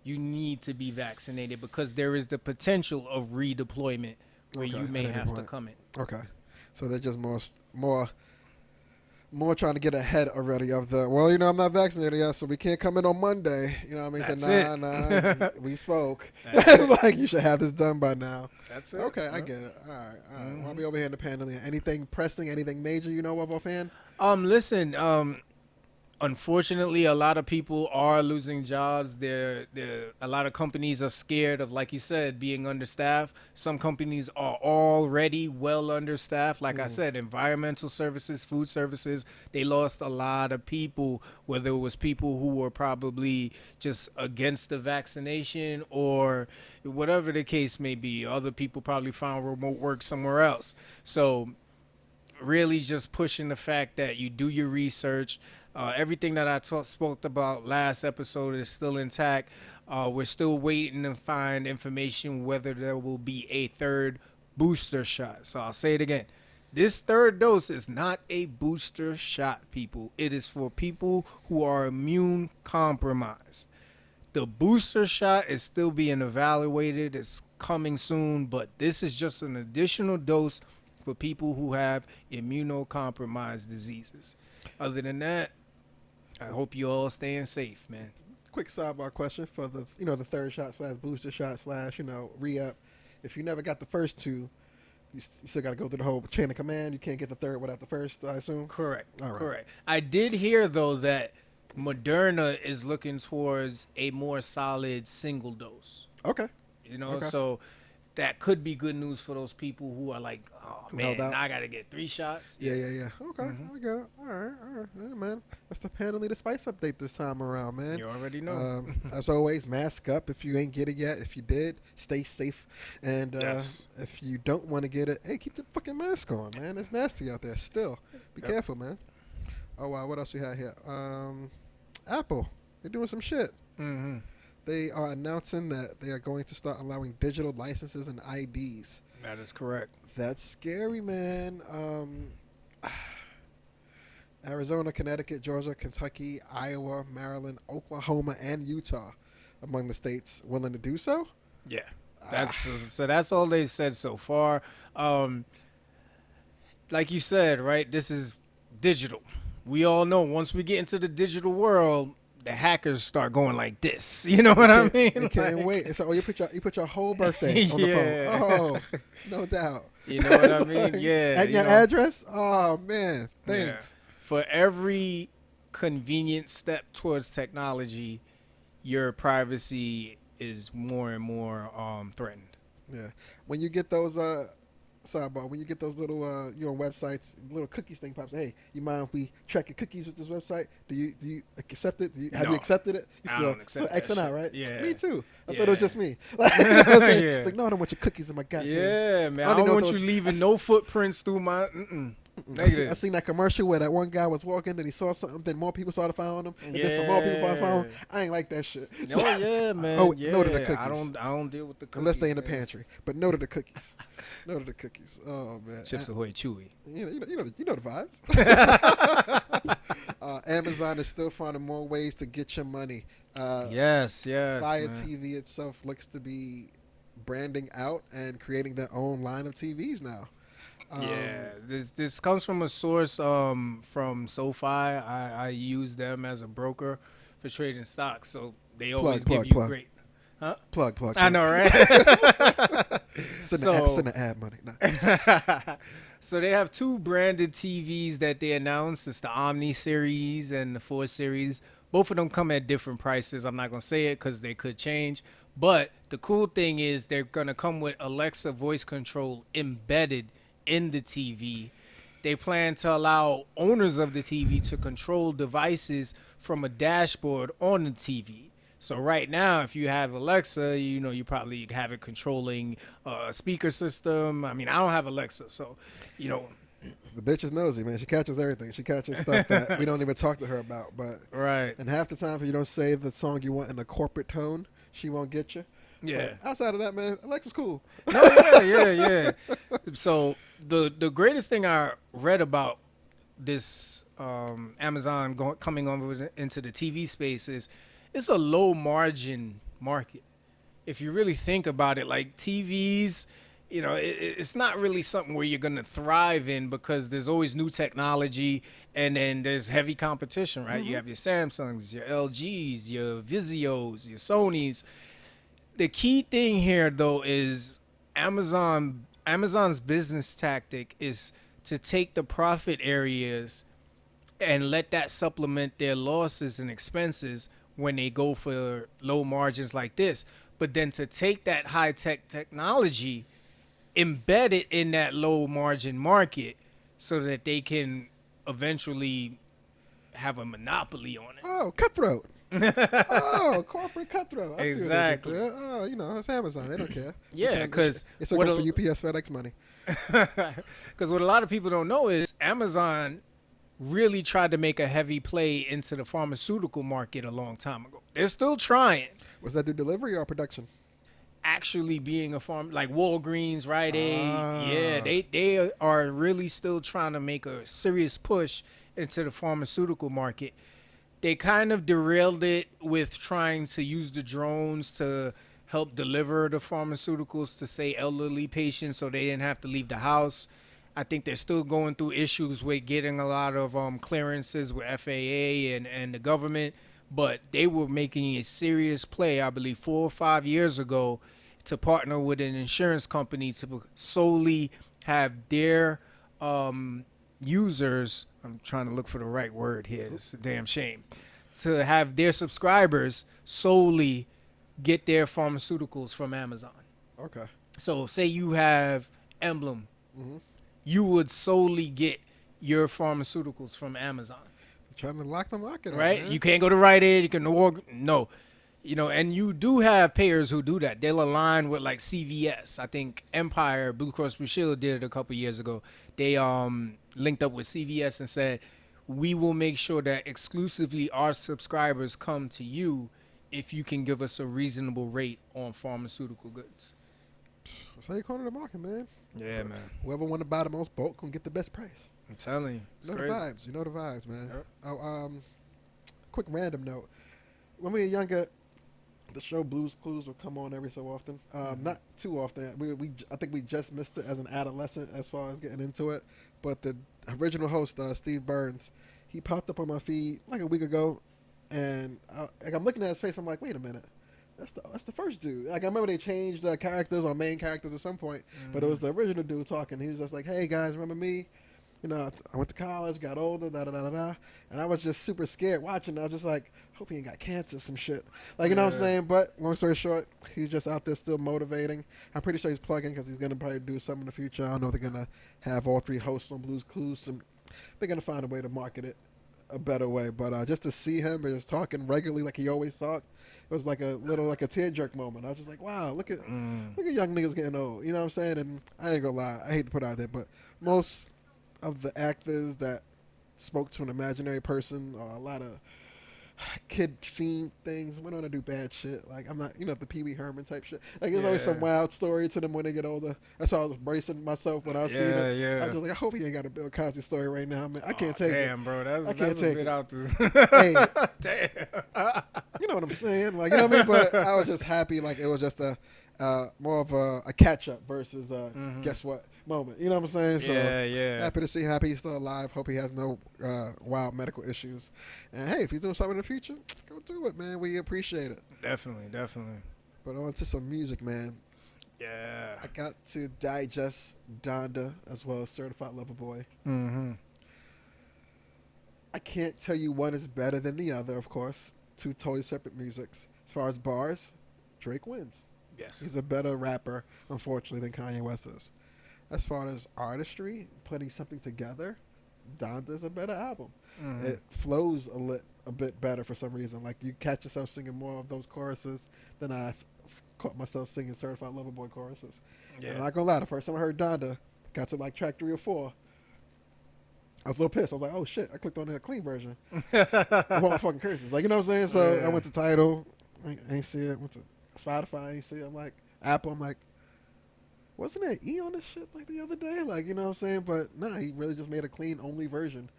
you need to be vaccinated because there is the potential of redeployment where Okay, you may at any have to point. come in. Okay, so they're just more trying to get ahead already of the. Well, I'm not vaccinated yet, so we can't come in on Monday. You know what I mean? That's so, it. nah, we spoke. That's Like you should have this done by now. That's it. Okay, I get it. All right. I'll be over here in the panel. Anything pressing? Anything major? You know of offhand? Listen, unfortunately, a lot of people are losing jobs. A lot of companies are scared of, like you said, being understaffed. Some companies are already well understaffed. Like I said, environmental services, food services, they lost a lot of people, whether it was people who were probably just against the vaccination or whatever the case may be. Other people probably found remote work somewhere else. So really just pushing the fact that you do your research. Everything that I spoke about last episode is still intact. We're still waiting to find information whether there will be a third booster shot. So I'll say it again. This third dose is not a booster shot, people. It is for people who are immune compromised. The booster shot is still being evaluated. It's coming soon, but this is just an additional dose for people who have immunocompromised diseases. Other than that, I hope you all staying safe, man. Quick sidebar question for the the third shot / booster shot / re-up. If you never got the first two, you still got to go through the whole chain of command. You can't get the third without the first, I assume. Correct. All right. Correct. I did hear though that Moderna is looking towards a more solid single dose. Okay. You know, Okay. so that could be good news for those people who are like, oh Who held man, out? now I gotta get 3 shots. Yeah. Okay, I get it. All right. Yeah, man. That's the Pandelina Spice update this time around, man. You already know. As always, mask up if you ain't get it yet. If you did, stay safe. And Yes. if you don't want to get it, hey, keep your fucking mask on, man. It's nasty out there still. Be Yep. careful, man. Oh, wow. What else we had here? Apple. They're doing some shit. Mm-hmm. They are announcing that they are going to start allowing digital licenses and IDs. That is correct. That's scary, man. Arizona, Connecticut, Georgia, Kentucky, Iowa, Maryland, Oklahoma, and Utah among the states willing to do so. Yeah. That's all they've said so far. Like you said, right? This is digital. We all know once we get into the digital world, the hackers start going like this. You know what I mean? They can't wait. It's like, oh, you put your whole birthday on the Yeah. phone. Oh, no doubt. You know what I mean? Yeah. And you your know. address? Oh, man. Yeah. Thanks. For every convenient step towards technology, your privacy is more and more threatened. Yeah. When you get those sidebar, when you get those little websites, little cookies thing pops. Hey, you mind if we track your cookies with this website? Do you accept it? Have No. you accepted it? You I don't accept that Xing out, shit. right? Yeah. Me too. I Yeah. thought it was just me. Like, you know what I'm saying? Yeah. It's like, no, I don't want your cookies in my goddamn. Yeah, man. I don't don't know want those- you leaving no footprints through my. Mm-mm. I Negative. seen that commercial where that one guy was walking and he saw something, then more people started following him, and then some more people started following him. I ain't like that shit. Oh yeah, man. Oh, yeah. no to the cookies. I don't deal with the cookies. Unless they in the man. pantry. But no to the cookies. No to the cookies. Oh, man. Chips Ahoy Chewy. You know the vibes. Amazon is still finding more ways to get your money. Yes. Fire Man. TV itself looks to be branding out and creating their own line of TVs now. Yeah, this comes from a source from SoFi. I use them as a broker for trading stocks, so they always give you great. Huh? Plug. I know, right? Send the ad money. No. So they have 2 branded TVs that they announced. It's the Omni series and the 4 series. Both of them come at different prices. I'm not gonna say it because they could change. But the cool thing is they're gonna come with Alexa voice control embedded in the TV. They plan to allow owners of the TV to control devices from a dashboard on the TV. So right now, if you have Alexa, you probably have it controlling a speaker system. I mean, I don't have Alexa, so, The bitch is nosy, man. She catches everything. She catches stuff that we don't even talk to her about. But right. and half the time, if you don't say the song you want in a corporate tone, she won't get you. Yeah. But outside of that, man, Alexa's cool. No, yeah. So the greatest thing I read about this Amazon coming over into the TV space is it's a low margin market. If you really think about it, like TVs, it's not really something where you're going to thrive in because there's always new technology and then there's heavy competition, right? You have your Samsungs, your LGs, your Vizios, your Sonys. The key thing here, though, is Amazon's business tactic is to take the profit areas and let that supplement their losses and expenses when they go for low margins like this. But then to take that high-tech technology, embed it in that low-margin market so that they can eventually have a monopoly on it. Oh, cutthroat. Oh, corporate cutthroat. I see what they did Exactly. there. Oh, it's Amazon. They don't care. Yeah, because it's looking for UPS, FedEx money. Because what a lot of people don't know is Amazon really tried to make a heavy play into the pharmaceutical market a long time ago. They're still trying. Was that do delivery or production? Actually being a farm like Walgreens, Rite Aid, Ah. yeah, they are really still trying to make a serious push into the pharmaceutical market. They kind of derailed it with trying to use the drones to help deliver the pharmaceuticals to, say, elderly patients so they didn't have to leave the house. I think they're still going through issues with getting a lot of clearances with FAA and the government, but they were making a serious play, I believe, 4 or 5 years ago to partner with an insurance company to solely have their users, I'm trying to look for the right word here, it's a damn shame, to have their subscribers solely get their pharmaceuticals from Amazon. Okay. So say you have Emblem, Mm-hmm. you would solely get your pharmaceuticals from Amazon, Trying to lock the market up, right? man. You can't go to Rite Aid. You can no, and you do have payers who do that. They'll align with like CVS. I think Empire Blue Cross Blue Shield did it a couple years ago. They linked up with CVS and said, we will make sure that exclusively our subscribers come to you if you can give us a reasonable rate on pharmaceutical goods. That's how you corner the market, man. Yeah, man. Whoever want to buy the most bulk gonna get the best price. I'm telling you, it's You know crazy. the vibes. You know the vibes, man. Yep. Oh, quick random note. When we were younger, the show Blue's Clues would come on every so often. Not too often. I think we just missed it as an adolescent as far as getting into it. But the original host, Steve Burns, he popped up on my feed like a week ago, and I'm looking at his face. I'm like, wait a minute. That's the first dude. Like I remember they changed characters or main characters at some point, but it was the original dude talking. He was just like, "Hey guys, remember me? You know, I went to college, got older, da da da da da," and I was just super scared watching. I was just like, "Hope he ain't got cancer, some shit." Like you know what I'm saying? But long story short, he's just out there still motivating. I'm pretty sure he's plugging because he's gonna probably do something in the future. I don't know if they're gonna have all three hosts on Blue's Clues. They're gonna find a way to market it a better way. But just to see him and just talking regularly like he always talked, it was like a little like a tear jerk moment. I was just like, wow, look at young niggas getting old. You know what I'm saying? And I ain't gonna lie, I hate to put it out there, but most of the actors that spoke to an imaginary person or a lot of kid themed things went on to do bad shit. Like I'm not, the Pee Wee Herman type shit. Like there's always some wild story to them when they get older. That's why I was bracing myself when I was seeing it. Yeah. I was just like, I hope he ain't got a Bill Cosby story right now, man. I can't take it. Damn, bro, that's I can't that's a take bit it. out the. Hey, Damn. you know what I'm saying? Like you know what I mean? But I was just happy. Like it was just a more of a catch up versus guess what moment. You know what I'm saying? So Yeah. happy to see. Happy he's still alive. Hope he has no wild medical issues. And hey, if he's doing something in the future, go do it, man. We appreciate it. Definitely. But on to some music, man. Yeah. I got to digest Donda as well as Certified Lover Boy. Mm-hmm. I can't tell you one is better than the other, of course. Two totally separate musics. As far as bars, Drake wins. Yes. He's a better rapper, unfortunately, than Kanye West is. As far as artistry, putting something together, Donda's a better album. Mm-hmm. It flows a bit better for some reason. Like you catch yourself singing more of those choruses than I caught myself singing Certified Lover Boy choruses. Yeah. And I'm not gonna lie, the first time I heard Donda, got to like track 3 or 4. I was a little pissed. I was like, oh shit, I clicked on the clean version. I want my fucking curses. Like, you know what I'm saying? So I went to Tidal. I ain't see it. Went to Spotify. I ain't see it. I'm like, Apple. I'm like, wasn't there E on this shit like the other day? Like, you know what I'm saying? But nah, he really just made a clean only version.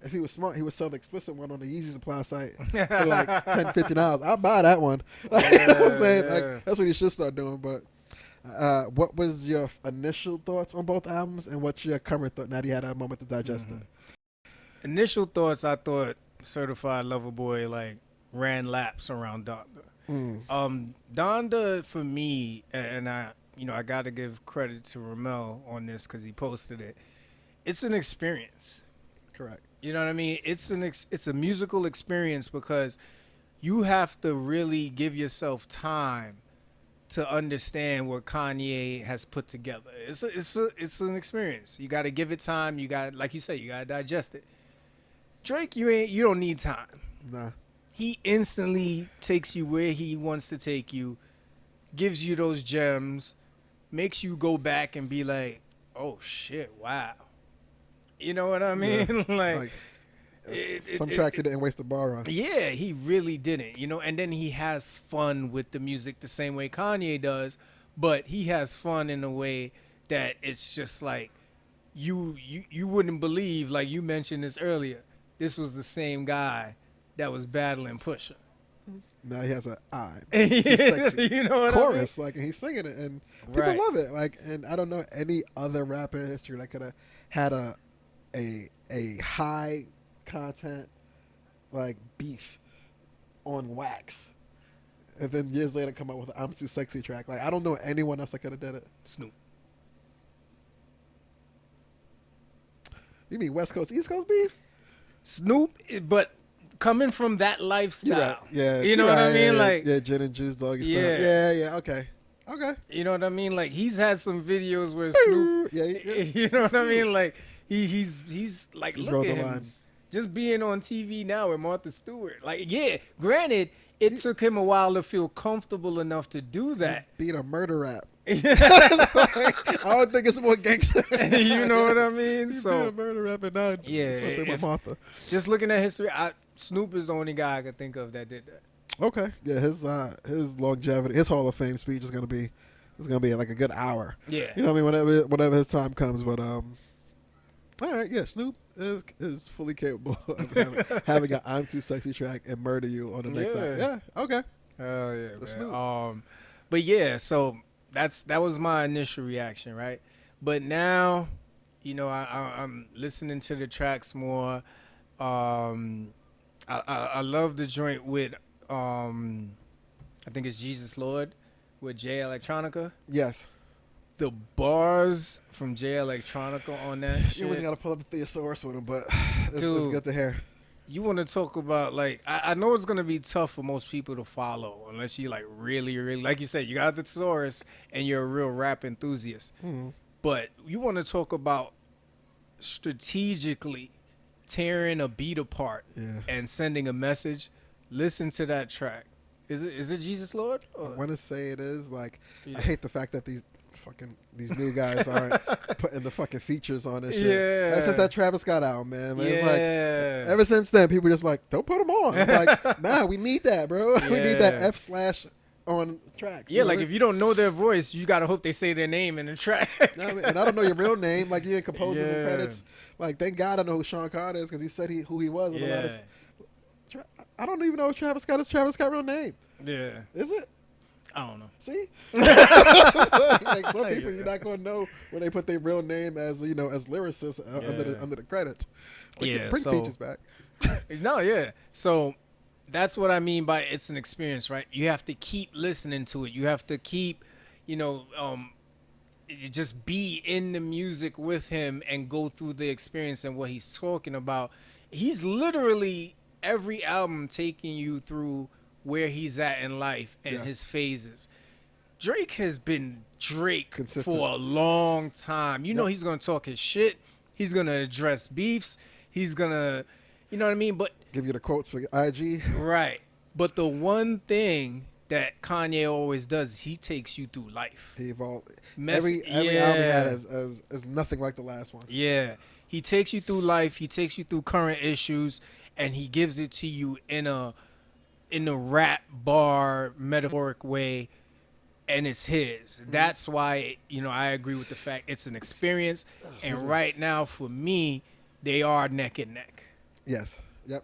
If he was smart, he would sell the explicit one on the Yeezy Supply site for like $10, $15. I'll buy that one. Like, you know what I'm saying? Like, that's what he should start doing. But what was your initial thoughts on both albums, and what's your current thought now that you had a moment to digest it? Initial thoughts, I thought Certified Lover Boy like ran laps around Donda. Donda for me, and I got to give credit to Ramel on this because he posted it. It's an experience. Correct. You know what I mean? It's a musical experience because you have to really give yourself time to understand what Kanye has put together. It's an experience. You got to give it time. You got, like you said, you got to digest it. Drake, you don't need time. Nah. He instantly takes you where he wants to take you, gives you those gems, makes you go back and be like, oh shit, wow. You know what I mean? Yeah. Some tracks he didn't waste a bar on. Yeah, he really didn't. And then he has fun with the music the same way Kanye does, but he has fun in a way that it's just like you wouldn't believe, like you mentioned this earlier, this was the same guy that was battling Pusha. Now he has I'm too sexy You know what chorus, I mean? like, and he's singing it, and people love it. Like, and I don't know any other rapper in history that could have had a high content like beef on wax, and then years later come out with an I'm Too Sexy track. Like, I don't know anyone else that could have did it. Snoop. You mean West Coast, East Coast beef? Snoop, but coming from that lifestyle. Right. Yeah. You know what I mean? Yeah, like, yeah, gin and juice, doggy Yeah. style. Yeah, okay. Okay. You know what I mean? Like he's had some videos where Snoop, Yeah, you know what I mean? Like he's like, Just look rode at the him, line. just being on TV now with Martha Stewart. Like, yeah, granted, it took him a while to feel comfortable enough to do that. Beat a murder rap. I don't think it's more gangster. You know what I mean? He So beat a murder rap and not yeah, something with Martha. just looking at history, Snoop is the only guy I could think of that did that. Okay. Yeah, his longevity, his Hall of Fame speech is gonna be like a good hour. Yeah. You know what I mean? Whenever his time comes. But all right, yeah, Snoop is fully capable of having an "I'm Too Sexy" track and murder you on the next time. Yeah. Okay. Hell yeah, man. Snoop. But yeah, so that was my initial reaction, right? But now, you know, I'm listening to the tracks more. I love the joint with I think it's Jesus Lord with Jay Electronica. Yes. The bars from Jay Electronica on that shit. You always got to pull up the thesaurus with him, but it's Dude. good to hear. You want to talk about, like, I know it's going to be tough for most people to follow unless you, like, really, really, like you said, you got the thesaurus and you're a real rap enthusiast. Mm-hmm. But you want to talk about strategically tearing a beat apart and sending a message. Listen to that track. Is it Jesus Lord? I want to say it is. Like, I hate the fact that these new guys aren't putting the fucking features on this shit. Yeah. Ever since that Travis Scott album, man. It's like, Yeah. ever since then, people just like, don't put them on. I'm like, nah, we need that, bro. We need that F/ on tracks. Yeah, like if you don't know their voice, you gotta hope they say their name in the track. You know what I mean? And I don't know your real name. Like, you in composers and credits. Like, thank God I know who Shawn Carter is because he said who he was. I don't even know if Travis Scott is Travis Scott's real name. Yeah. Is it? I don't know. See? Like some people you're not going to know when they put their real name as, you know, as lyricists under the credits. Like, bring features back. No, yeah. So that's what I mean by it's an experience, right? You have to keep listening to it. You have to keep, you know, you just be in the music with him and go through the experience and what he's talking about. He's literally every album taking you through where he's at in life and his phases. Drake has been Drake for a long time. You know he's going to talk his shit. He's going to address beefs. He's going to, you know what I mean? But give you the quotes for IG. Right. But the one thing that Kanye always does is he takes you through life. He evolved. Every album he had is nothing like the last one. Yeah. He takes you through life. He takes you through current issues, and he gives it to you in a rap bar metaphoric way, and it's his. That's why, you know, I agree with the fact it's an experience. And right now, for me, they are neck and neck. Yes. Yep.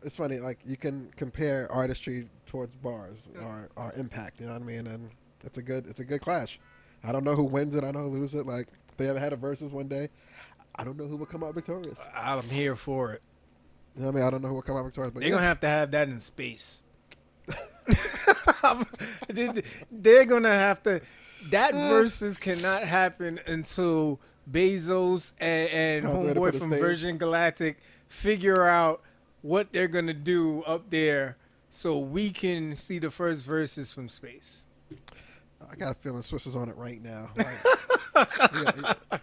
It's funny, like you can compare artistry towards bars or impact, you know what I mean? And it's a good clash. I don't know who wins it, I know who loses it. Like if they ever had a Verzuz one day, I don't know who will come out victorious. I'm here for it. You know what I mean? I don't know who will come out victorious. But they're gonna have to have that in space. They're gonna have to. That Verzuz cannot happen until Bezos and homeboy from Virgin Galactic figure out what they're gonna do up there, so we can see the first Verzuz from space. I got a feeling Swiss is on it right now. Like,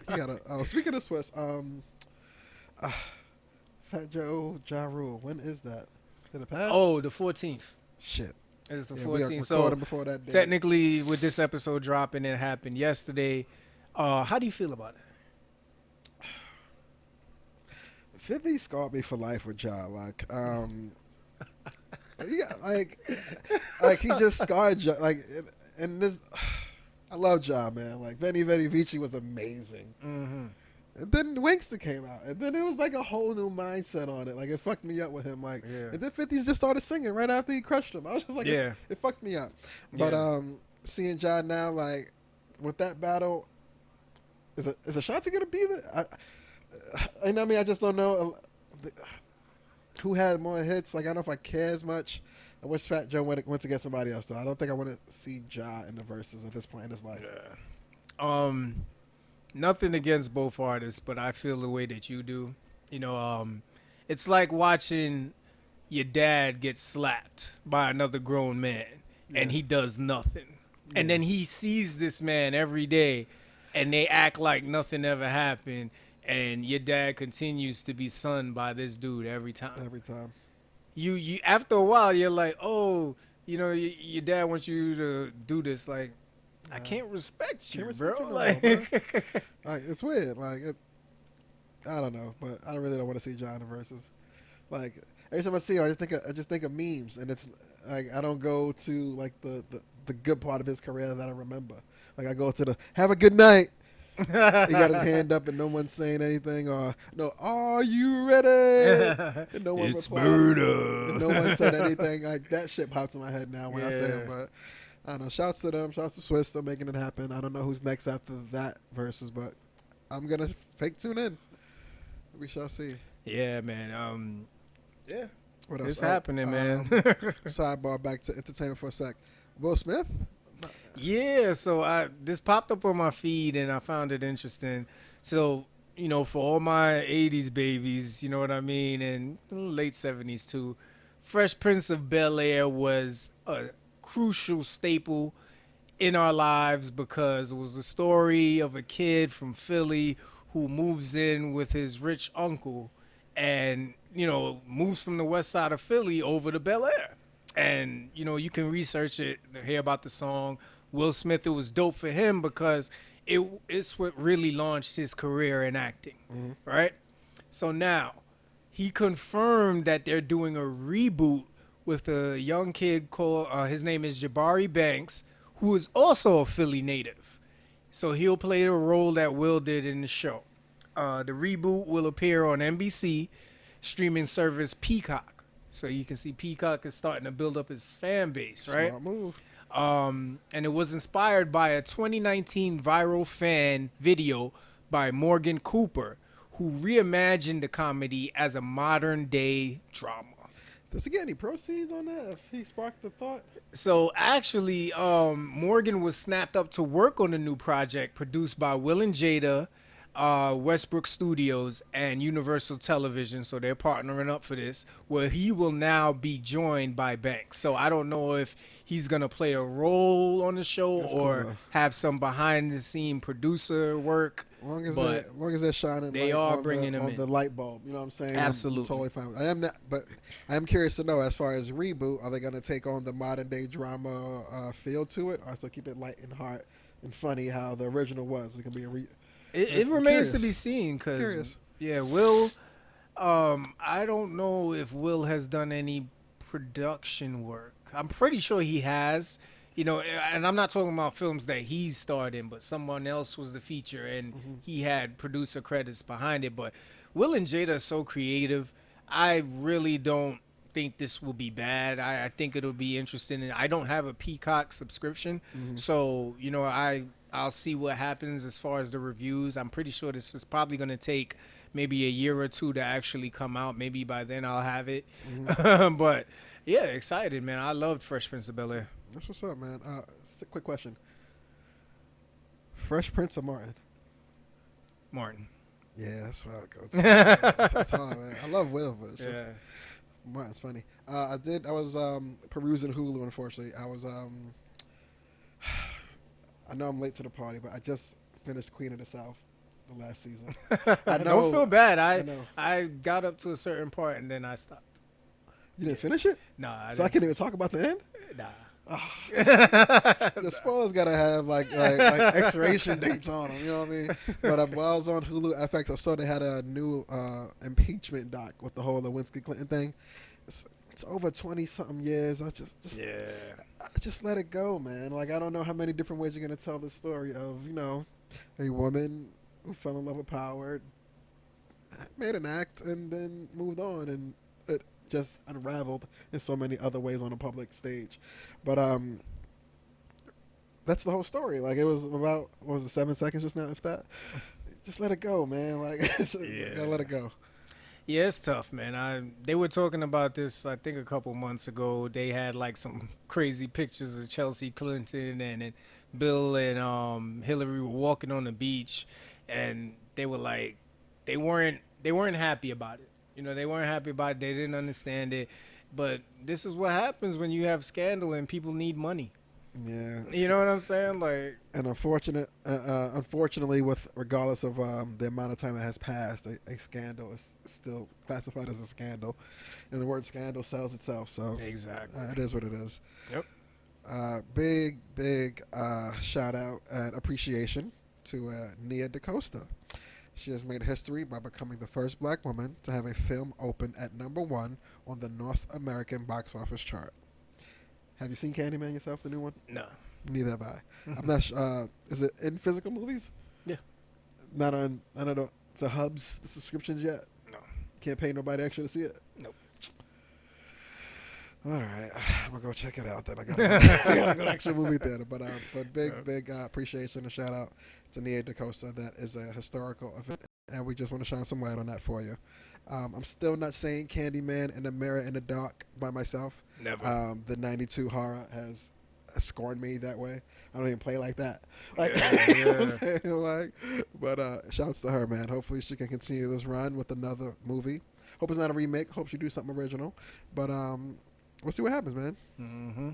he got a. Speaking of Swiss, Fat Joe Ja Rule. When is that? Did it pass? Oh, the 14th. Shit. It's the 14th. We are so before that day. Technically, with this episode dropping, it happened yesterday. How do you feel about it? 50 scarred me for life with Ja. Like, yeah, like he just scarred Ja. Like, and this, I love Ja, man. Like, Veni Veni Vici was amazing. Mm-hmm. And then Winkster came out, and then it was like a whole new mindset on it. Like it fucked me up with him. Like, and then 50s just started singing right after he crushed him. I was just like, it fucked me up. But seeing Ja now, like with that battle, is Ashanti gonna be there? I mean, I just don't know who had more hits. Like I don't know if I care as much. I wish Fat Joe went to get somebody else though. I don't think I want to see Ja in the Verzuz at this point in his life. Yeah. Nothing against both artists, but I feel the way that you do. You know, it's like watching your dad get slapped by another grown man, and he does nothing. And then he sees this man every day, and they act like nothing ever happened. And your dad continues to be sunned by this dude every time. Every time. You after a while, you're like, oh, your dad wants you to do this. Like, I can't respect you, Can't bro. respect you no more, Like, Like it's weird. I don't know, but I really don't want to see John in Versus. Like every time I see him, I just think of memes, and it's like I don't go to like the good part of his career that I remember. Like I go to the have a good night. He got his hand up and no one's saying anything, or no, are you ready? And no one it's replied. murder. And no one said anything. Like that shit pops in my head now when I say it. Yeah. But I don't know. Shouts to them. Shouts to Swiss still making it happen. I don't know who's next after that Versus, but I'm gonna fake tune in. We shall see. Yeah, man. Yeah, What else? it's happening, man. Sidebar back to entertainment for a sec. Will Smith? Yeah, so this popped up on my feed and I found it interesting. So, for all my 80s babies, you know what I mean, and late 70s too, Fresh Prince of Bel-Air was a crucial staple in our lives because it was the story of a kid from Philly who moves in with his rich uncle and, moves from the west side of Philly over to Bel-Air. And, you can research it, hear about the song. Will Smith, it was dope for him because it's what really launched his career in acting, right? So now, he confirmed that they're doing a reboot with a young kid called, his name is Jabari Banks, who is also a Philly native. So he'll play the role that Will did in the show. The reboot will appear on NBC streaming service Peacock. So you can see Peacock is starting to build up his fan base, right? Smart move. And it was inspired by a 2019 viral fan video by Morgan Cooper, who reimagined the comedy as a modern day drama. Does he get any proceeds on that if he sparked the thought? So actually, Morgan was snapped up to work on a new project produced by Will and Jada, Westbrook Studios, and Universal Television. So they're partnering up for this, where he will now be joined by Banks. So I don't know if he's gonna play a role on the show That's or cool, have some behind the scene producer work. As long as But they're shining they light are on bringing him on in. the light bulb, you know what I'm saying? Absolutely. I'm totally fine with it. I am not, but I am curious to know as far as reboot, are they going to take on the modern day drama feel to it, or still keep it light and heart and funny how the original was? It can be It I'm remains to curious. be seen because Curious. Will. I don't know if Will has done any production work. I'm pretty sure he has. And I'm not talking about films that he starred in, but someone else was the feature and he had producer credits behind it. But Will and Jada are so creative. I really don't think this will be bad. I think it'll be interesting. And I don't have a Peacock subscription, so I'll see what happens as far as the reviews. I'm pretty sure this is probably going to take maybe a year or two to actually come out. Maybe by then I'll have it. But yeah, excited, man. I loved Fresh Prince of Bel-Air. That's what's up, man. Just a quick question. Fresh Prince or Martin? Martin. Yeah, that's how it goes. That's hard, man. I love Will, but it's just, Martin's funny. I was perusing Hulu, unfortunately. I know I'm late to the party, but I just finished Queen of the South, the last season. I know, Don't feel bad. I know. I got up to a certain part and then I stopped. You didn't finish it? Nah. So I can't even talk about the end? Nah. The spoilers gotta have like expiration dates on them, you know what I mean? But while I was on Hulu FX, I saw they had a new impeachment doc with the whole Lewinsky Clinton thing. It's over 20 something years. I just let it go, man. Like I don't know how many different ways you're gonna tell the story of a woman who fell in love with power, made an act, and then moved on, and it just unraveled in so many other ways on a public stage. But that's the whole story. Like it was about, what was it, 7 seconds just now, if that. Just let it go, man. Like gotta let it go. Yeah, it's tough, man. They were talking about this, I think, a couple months ago. They had like some crazy pictures of Chelsea Clinton and Bill and Hillary were walking on the beach, and they were like, they weren't happy about it. They weren't happy about it. They didn't understand it. But this is what happens when you have scandal and people need money. Yeah. You know what I'm saying? Like, And unfortunately, with regardless of the amount of time that has passed, a scandal is still classified as a scandal, and the word scandal sells itself. So exactly. it is what it is. Yep. Big shout out and appreciation to Nia DaCosta. She has made history by becoming the first black woman to have a film open at #1 on the North American box office chart. Have you seen Candyman yourself, the new one? No. Neither have I. I'm not. Is it in physical movies? Yeah. Not on. I don't know the hubs, the subscriptions yet. No. Can't pay nobody extra to see it. Nope. All right, I'm gonna go check it out. Then I gotta go to extra movie theater. But big appreciation and shout out to Nia DaCosta. That is a historical event, and we just want to shine some light on that for you. I'm still not saying Candyman in the Mirror in the Dark by myself. Never. The '92 horror has scorned me that way. I don't even play like that. Like, Yeah. you know what I'm saying? Like, but shouts to her, man. Hopefully she can continue this run with another movie. Hope it's not a remake. Hope she do something original. But we'll see what happens, man. Mm-hmm.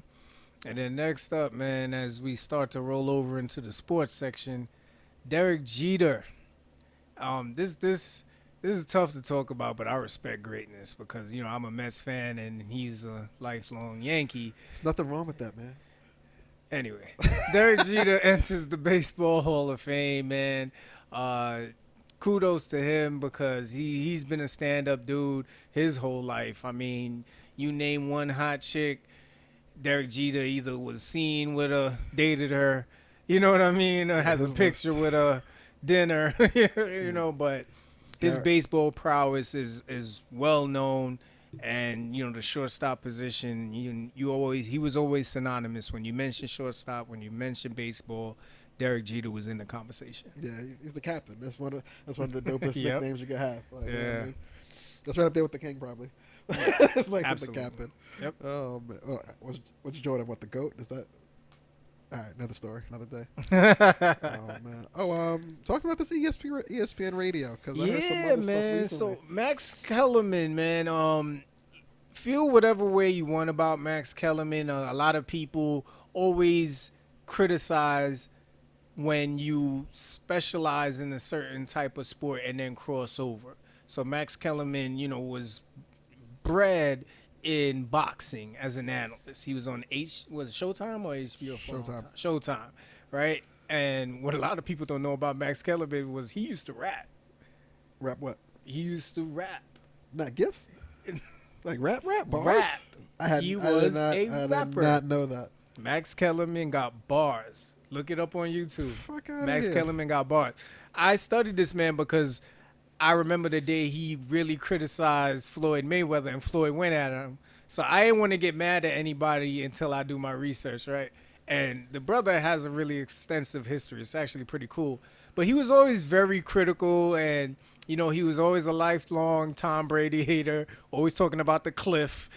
And then next up, man, as we start to roll over into the sports section, Derek Jeter. This is tough to talk about, but I respect greatness because, you know, I'm a Mets fan and he's a lifelong Yankee. There's nothing wrong with that, man. Anyway, Derek Jeter enters the Baseball Hall of Fame, man. Kudos to him because he's been a stand-up dude his whole life. I mean, you name one hot chick, Derek Jeter either was seen with her, dated her, you know what I mean, or has a picture with her, dinner, you know, but his baseball prowess is well known. And, you know, the shortstop position, he was always synonymous. When you mention shortstop, when you mention baseball, Derek Jeter was in the conversation. Yeah, he's the captain. That's one of the dopest Yep. nicknames you can have. Like, Yeah. you know what I mean? That's right up there with the king, probably. It's like with the Absolutely. captain. Yep. Oh man, what's Jordan? What, the GOAT? Is that? All right, another story, another day. Oh man. Talk about this ESPN radio because I heard some Yeah, other man. stuff recently. So Max Kellerman, man. Feel whatever way you want about Max Kellerman. A lot of people always criticize when you specialize in a certain type of sport and then cross over. So Max Kellerman, you know, was bred in boxing as an analyst. He was on was it Showtime or HBO? Showtime. Showtime, right? And what a lot of people don't know about Max Kellerman was he used to rap. Rap what? He used to rap. Not gifts. Like rap bars. Rap. I He did was not, a I rapper. did not know that. Max Kellerman got bars. Look it up on YouTube. Fuck outta Max here. Kellerman got bars. I studied this man because I remember the day he really criticized Floyd Mayweather and Floyd went at him. So I didn't want to get mad at anybody until I do my research, right? And the brother has a really extensive history. It's actually pretty cool. But he was always very critical and, you know, he was always a lifelong Tom Brady hater, always talking about the cliff.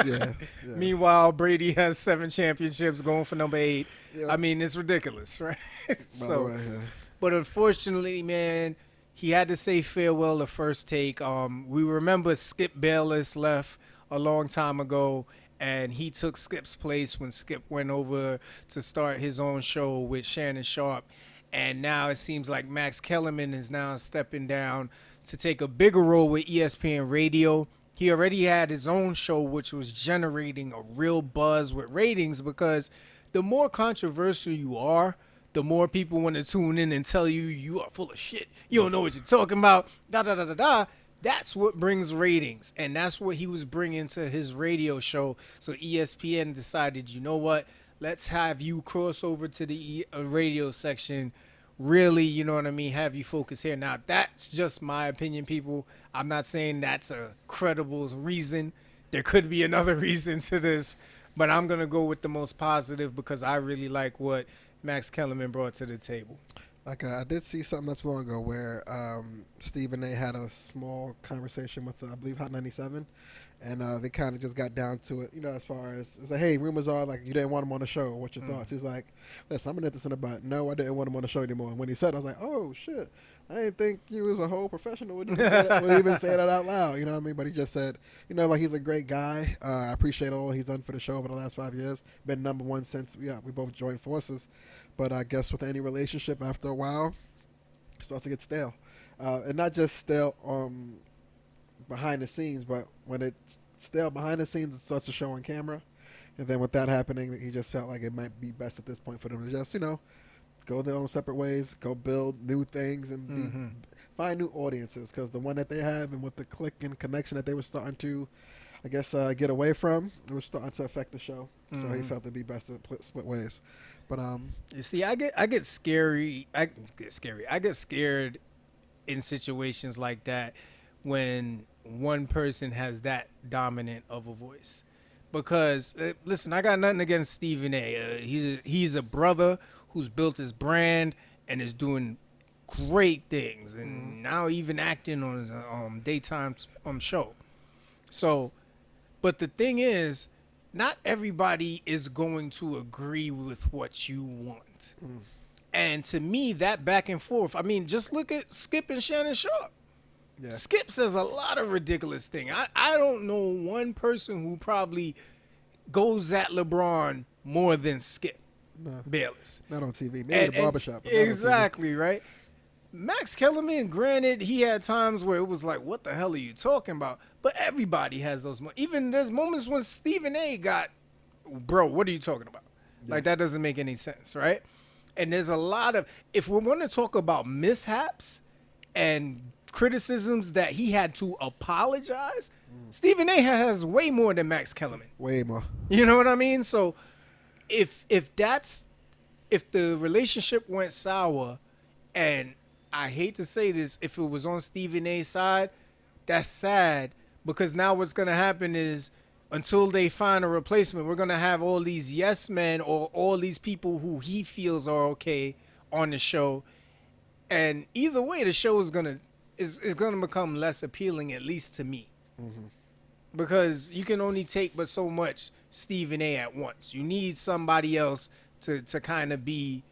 Yeah. Meanwhile, Brady has 7 championships going for number 8. Yep. I mean, it's ridiculous, right? By the way, yeah. But unfortunately, man, he had to say farewell the first take. We remember Skip Bayless left a long time ago, and he took Skip's place when Skip went over to start his own show with Shannon Sharp. And now it seems like Max Kellerman is now stepping down to take a bigger role with ESPN Radio. He already had his own show, which was generating a real buzz with ratings because the more controversial you are, the more people want to tune in and tell you you are full of shit. You don't know what you're talking about. Da-da-da-da-da. That's what brings ratings. And that's what he was bringing to his radio show. So ESPN decided, you know what? Let's have you cross over to the radio section. Really, you know what I mean? Have you focus here. Now, that's just my opinion, people. I'm not saying that's a credible reason. There could be another reason to this. But I'm going to go with the most positive because I really like what Max Kellerman brought to the table. Like I did see something not so long ago where Stephen A. had a small conversation with I believe Hot 97, And they kind of just got down to it, as far as it's like, hey, rumors are like you didn't want him on the show. What's your thoughts? He's like, listen, I'm interested about. No, I didn't want him on the show anymore. And when he said, it, I was like, oh shit, I didn't think you was a whole professional. Would even say that out loud? You know what I mean? But he just said, like he's a great guy. I appreciate all he's done for the show over the last 5 years. Been number one since we both joined forces. But I guess with any relationship, after a while, it starts to get stale, and not just stale behind the scenes, but when it's still behind the scenes, it starts to show on camera. And then with that happening, he just felt like it might be best at this point for them to just, go their own separate ways, go build new things, and find new audiences. Because the one that they have, and with the click and connection that they were starting to, I guess, get away from, it was starting to affect the show. So he felt it'd be best to split ways. But you see, I get scary. I get scared in situations like that when one person has that dominant of a voice. Because listen, I got nothing against Stephen A. He's a brother who's built his brand and is doing great things, and now even acting on his daytime show. So, but the thing is, not everybody is going to agree with what you want. And to me, that back and forth, I mean, just look at Skip and Shannon Sharp. Yeah. Skip says a lot of ridiculous things. I don't know one person who probably goes at LeBron more than Skip Bayless. Not on TV. Maybe the barbershop. Exactly, right? Max Kellerman, granted, he had times where it was like, what the hell are you talking about? But everybody has those moments. Even there's moments when Stephen A got, bro, what are you talking about? Yeah. Like, that doesn't make any sense, right? And there's a lot of, if we want to talk about mishaps and criticisms that he had to apologize, Stephen A has way more than Max Kellerman. Way more. You know what I mean? So if the relationship went sour, and I hate to say this, if it was on Stephen A's side, that's sad, because now what's going to happen is, until they find a replacement, we're going to have all these yes men or all these people who he feels are okay on the show. And either way, the show is going to become less appealing, at least to me. Because you can only take but so much Stephen A at once. You need somebody else to kind of be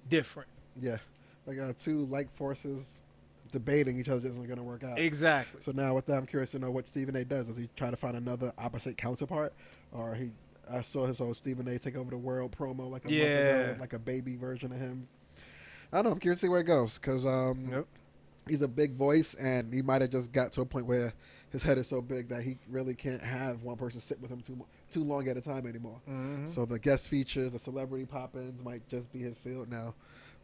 different. Yeah. Like two like forces debating each other isn't going to work out. Exactly. So now with that, I'm curious to know what Stephen A does. Does he try to find another opposite counterpart? Or I saw his old Stephen A take over the world promo like a month ago, like a baby version of him. I don't know. I'm curious to see where it goes, because he's a big voice, and he might have just got to a point where his head is so big that he really can't have one person sit with him too long at a time anymore. So the guest features, the celebrity pop-ins might just be his field now.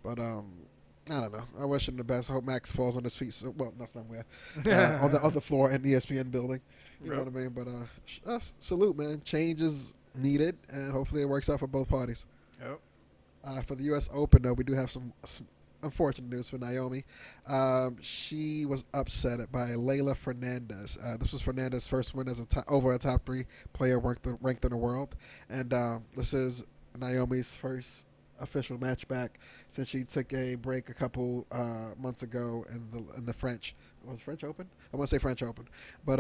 But I don't know. I wish him the best. I hope Max falls on his feet. Not somewhere. On the other floor in the ESPN building. You know what I mean? But salute, man. Change is needed, and hopefully it works out for both parties. Yep. For the U.S. Open, though, we do have some unfortunate news for Naomi. She was upset by Leylah Fernandez. This was Fernandez's first win as over a top 3 player ranked in the world. And this is Naomi's first official match back since she took a break a couple months ago in the French. Was it French Open? I want to say French Open. But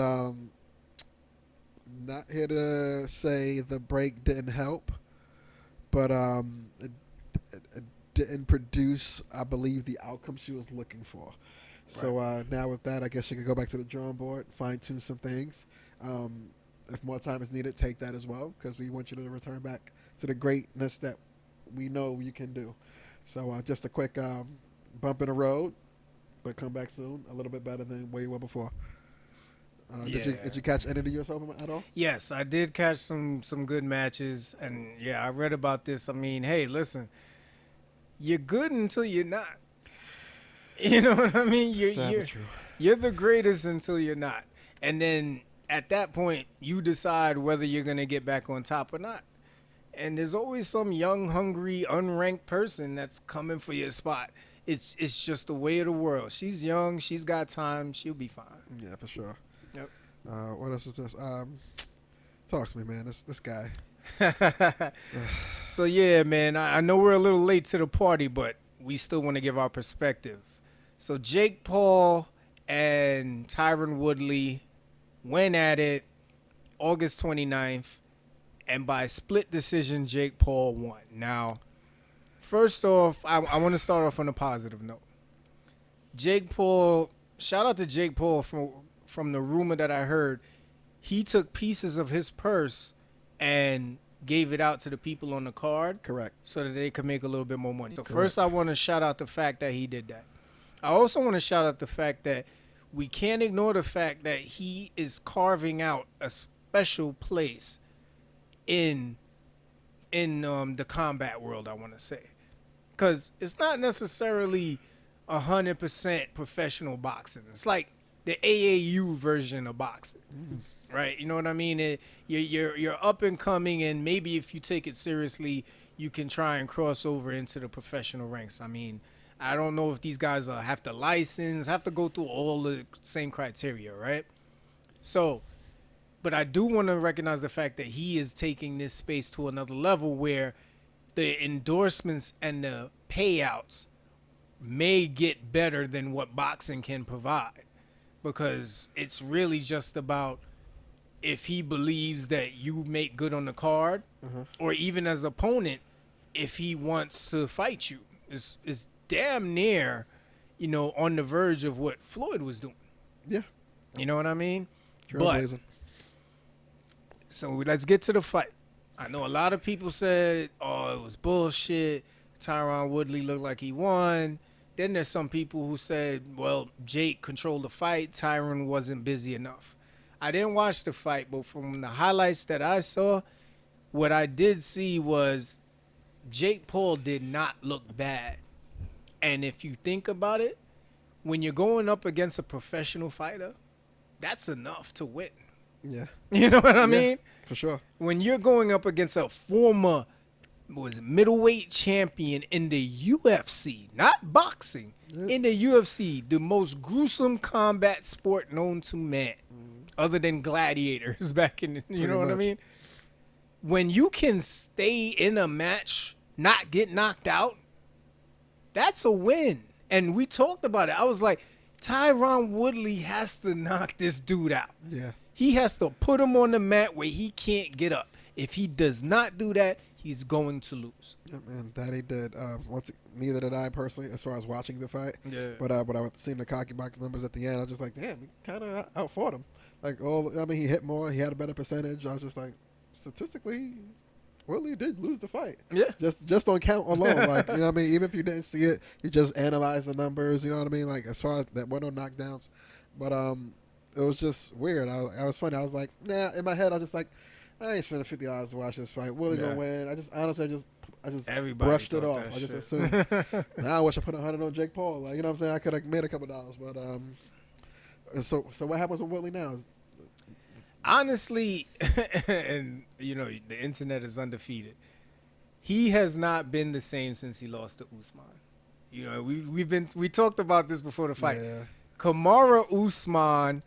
not here to say the break didn't help. But it didn't produce, I believe, the outcome she was looking for. Right. So now with that, I guess she could go back to the drawing board, fine-tune some things. If more time is needed, take that as well, because we want you to return back to the greatness that we know you can do. So just a quick bump in the road, but come back soon, a little bit better than where you were before. Did you catch any of the U.S. Open at all? Yes, I did catch some good matches, and I read about this. I mean, hey, listen. You're good until you're not. You know what I mean? You're the greatest until you're not. And then at that point, you decide whether you're going to get back on top or not. And there's always some young, hungry, unranked person that's coming for your spot. It's just the way of the world. She's young. She's got time. She'll be fine. Yeah, for sure. Yep. What else is this? Talk to me, man. This guy. So yeah, man, I know we're a little late to the party, but we still want to give our perspective. So Jake Paul and Tyron Woodley went at it, August 29th, and by split decision, Jake Paul won. Now, first off, I want to start off on a positive note. Jake Paul, shout out to Jake Paul from the rumor that I heard. He took pieces of his purse and gave it out to the people on the card. Correct. So that they could make a little bit more money. So Correct. first, I want to shout out the fact that he did that. I also want to shout out the fact that we can't ignore the fact that he is carving out a special place in the combat world, I want to say. Because it's not necessarily 100% professional boxing. It's like the AAU version of boxing, right? You know what I mean? You're up and coming, and maybe if you take it seriously, you can try and cross over into the professional ranks. I mean, I don't know if these guys have to license, have to go through all the same criteria, right? So, but I do want to recognize the fact that he is taking this space to another level where the endorsements and the payouts may get better than what boxing can provide, because it's really just about if he believes that you make good on the card, or even as opponent, if he wants to fight you. It's damn near, on the verge of what Floyd was doing. Yeah. You know what I mean? Trailblazing. So let's get to the fight. I know a lot of people said, oh, it was bullshit. Tyron Woodley looked like he won. Then there's some people who said, well, Jake controlled the fight. Tyron wasn't busy enough. I didn't watch the fight, but from the highlights that I saw, what I did see was Jake Paul did not look bad. And if you think about it, when you're going up against a professional fighter, that's enough to win. Yeah. You know what I mean? For sure. When you're going up against a former middleweight champion in the UFC, not boxing, in the UFC, the most gruesome combat sport known to man, other than gladiators back in, you know what I mean? When you can stay in a match, not get knocked out, that's a win. And we talked about it. I was like, Tyron Woodley has to knock this dude out. Yeah. He has to put him on the mat where he can't get up. If he does not do that, he's going to lose. Yeah, man, that he did. Neither did I personally, as far as watching the fight. Yeah. But I was seeing the cocky box numbers at the end. I was just like, damn, he kind of outfought him. He hit more. He had a better percentage. I was just like, statistically, Woodley did lose the fight. Yeah. Just on count alone. Even if you didn't see it, you just analyze the numbers. You know what I mean? Like, as far as that were no knockdowns. But it was just weird. I was funny. I was like, nah. In my head, I was just like, I ain't spending $50 to watch this fight. Woodley gonna win. I just Everybody brushed it off. that I just shit. assumed. Now I wish I put $100 on Jake Paul. Like, you know what I'm saying? I could have made a couple dollars. But so what happens with Woodley now? Honestly, and the internet is undefeated. He has not been the same since he lost to Usman. We talked about this before the fight. Yeah. Kamaru Usman,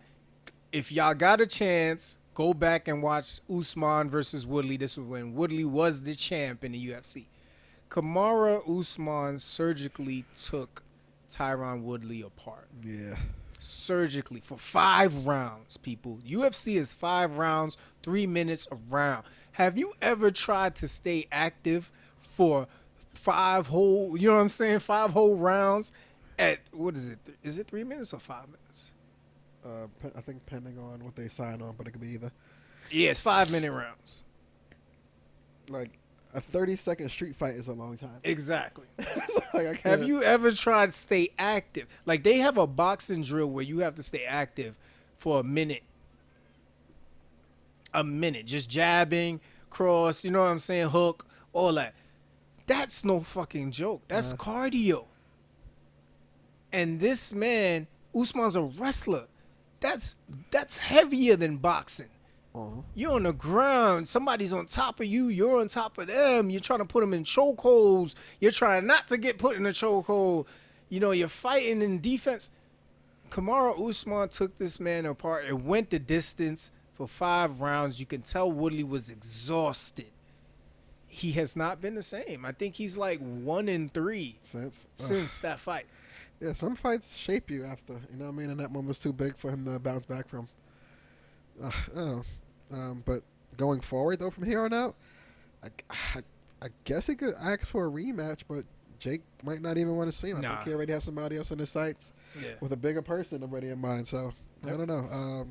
if y'all got a chance, go back and watch Usman versus Woodley. This was when Woodley was the champ in the UFC. Kamaru Usman surgically took Tyron Woodley apart. Yeah. Surgically for 5 rounds, people. UFC is 5 rounds, 3 minutes a round. Have you ever tried to stay active for 5 whole, 5 whole rounds at, what is it? Is it 3 minutes or 5 minutes? I think pending on what they sign on, but it could be either. Yeah, it's 5-minute rounds. Like, a 30-second street fight is a long time. Exactly. Like, have you ever tried to stay active? Like, they have a boxing drill where you have to stay active for a minute. A minute. Just jabbing, cross, you know what I'm saying, hook, all that. That's no fucking joke. That's cardio. And this man, Usman's a wrestler. That's heavier than boxing. You're on the ground. Somebody's on top of you. You're on top of them. You're trying to put them in chokeholds. You're trying not to get put in a chokehold. You're fighting in defense. Kamaru Usman took this man apart and went the distance for 5 rounds. You can tell Woodley was exhausted. He has not been the same. I think he's like 1-3 since that fight. Yeah, some fights shape you after. You know what I mean? And that one was too big for him to bounce back from. But going forward, though, from here on out, I, I guess he could ask for a rematch, but Jake might not even want to see him. I think he already has somebody else in his sights with a bigger person already in mind. So I don't know.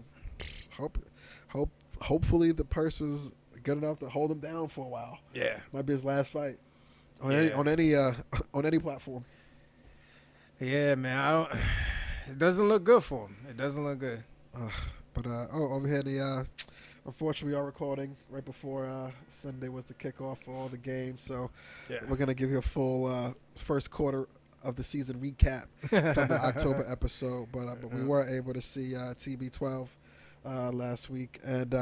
Hopefully the purse was good enough to hold him down for a while. Yeah, might be his last fight on any platform. Yeah, man. It doesn't look good for him. It doesn't look good. But over here, unfortunately, we are recording right before Sunday was the kickoff for all the games. So we're gonna give you a full first quarter of the season recap from the October episode. But we were able to see TB12 last week, and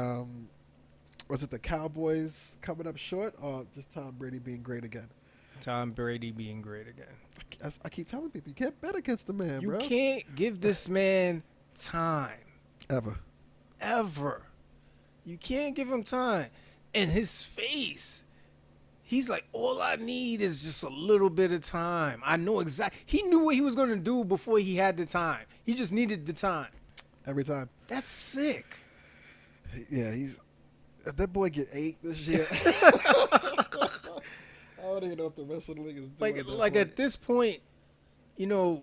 was it the Cowboys coming up short, or just Tom Brady being great again? Tom Brady being great again. I keep telling people, you can't bet against the man, bro. You can't give this man time. Ever. You can't give him time. And his face, he's like, all I need is just a little bit of time. I know exactly. He knew what he was going to do before he had the time. He just needed the time. Every time. That's sick. Yeah, if that boy get 8 this year. I don't even know if the rest of the league is doing like at this point, I mean,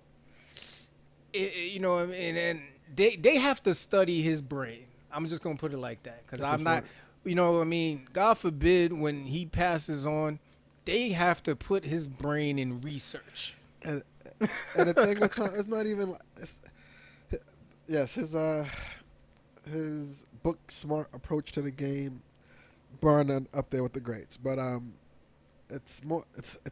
and they have to study his brain. I'm just gonna put it like that because I'm not, I mean, God forbid when he passes on, they have to put his brain in research. And the thing with Tom, it's not even. His book smart approach to the game, bar none, up there with the greats. But it's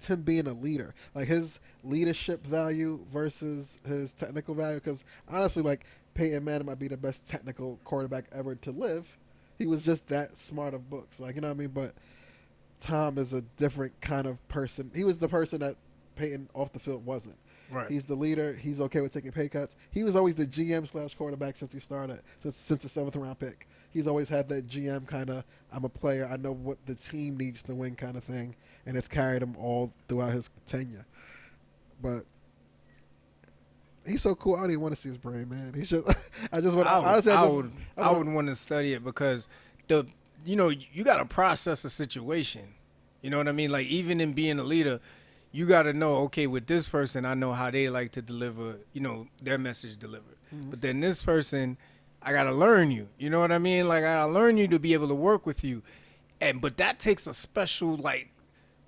him being a leader, like his leadership value versus his technical value. Because honestly, like Peyton Manning might be the best technical quarterback ever to live. He was just that smart of books, like, you know what I mean. But Tom is a different kind of person. He was the person that Peyton off the field wasn't. Right. He's the leader. He's okay with taking pay cuts. He was always the GM/quarterback since he started, since the 7th round pick. He's always had that GM kind of, I'm a player, I know what the team needs to win kind of thing, and it's carried him all throughout his tenure. But he's so cool. I don't even want to see his brain, man. He's just, I would want to study it because you got to process a situation. You know what I mean? Like even in being a leader, you got to know, okay, with this person, I know how they like to deliver, their message delivered. Mm-hmm. But then this person, I got to learn you. You know what I mean? Like, I got to learn you to be able to work with you. But that takes a special, like,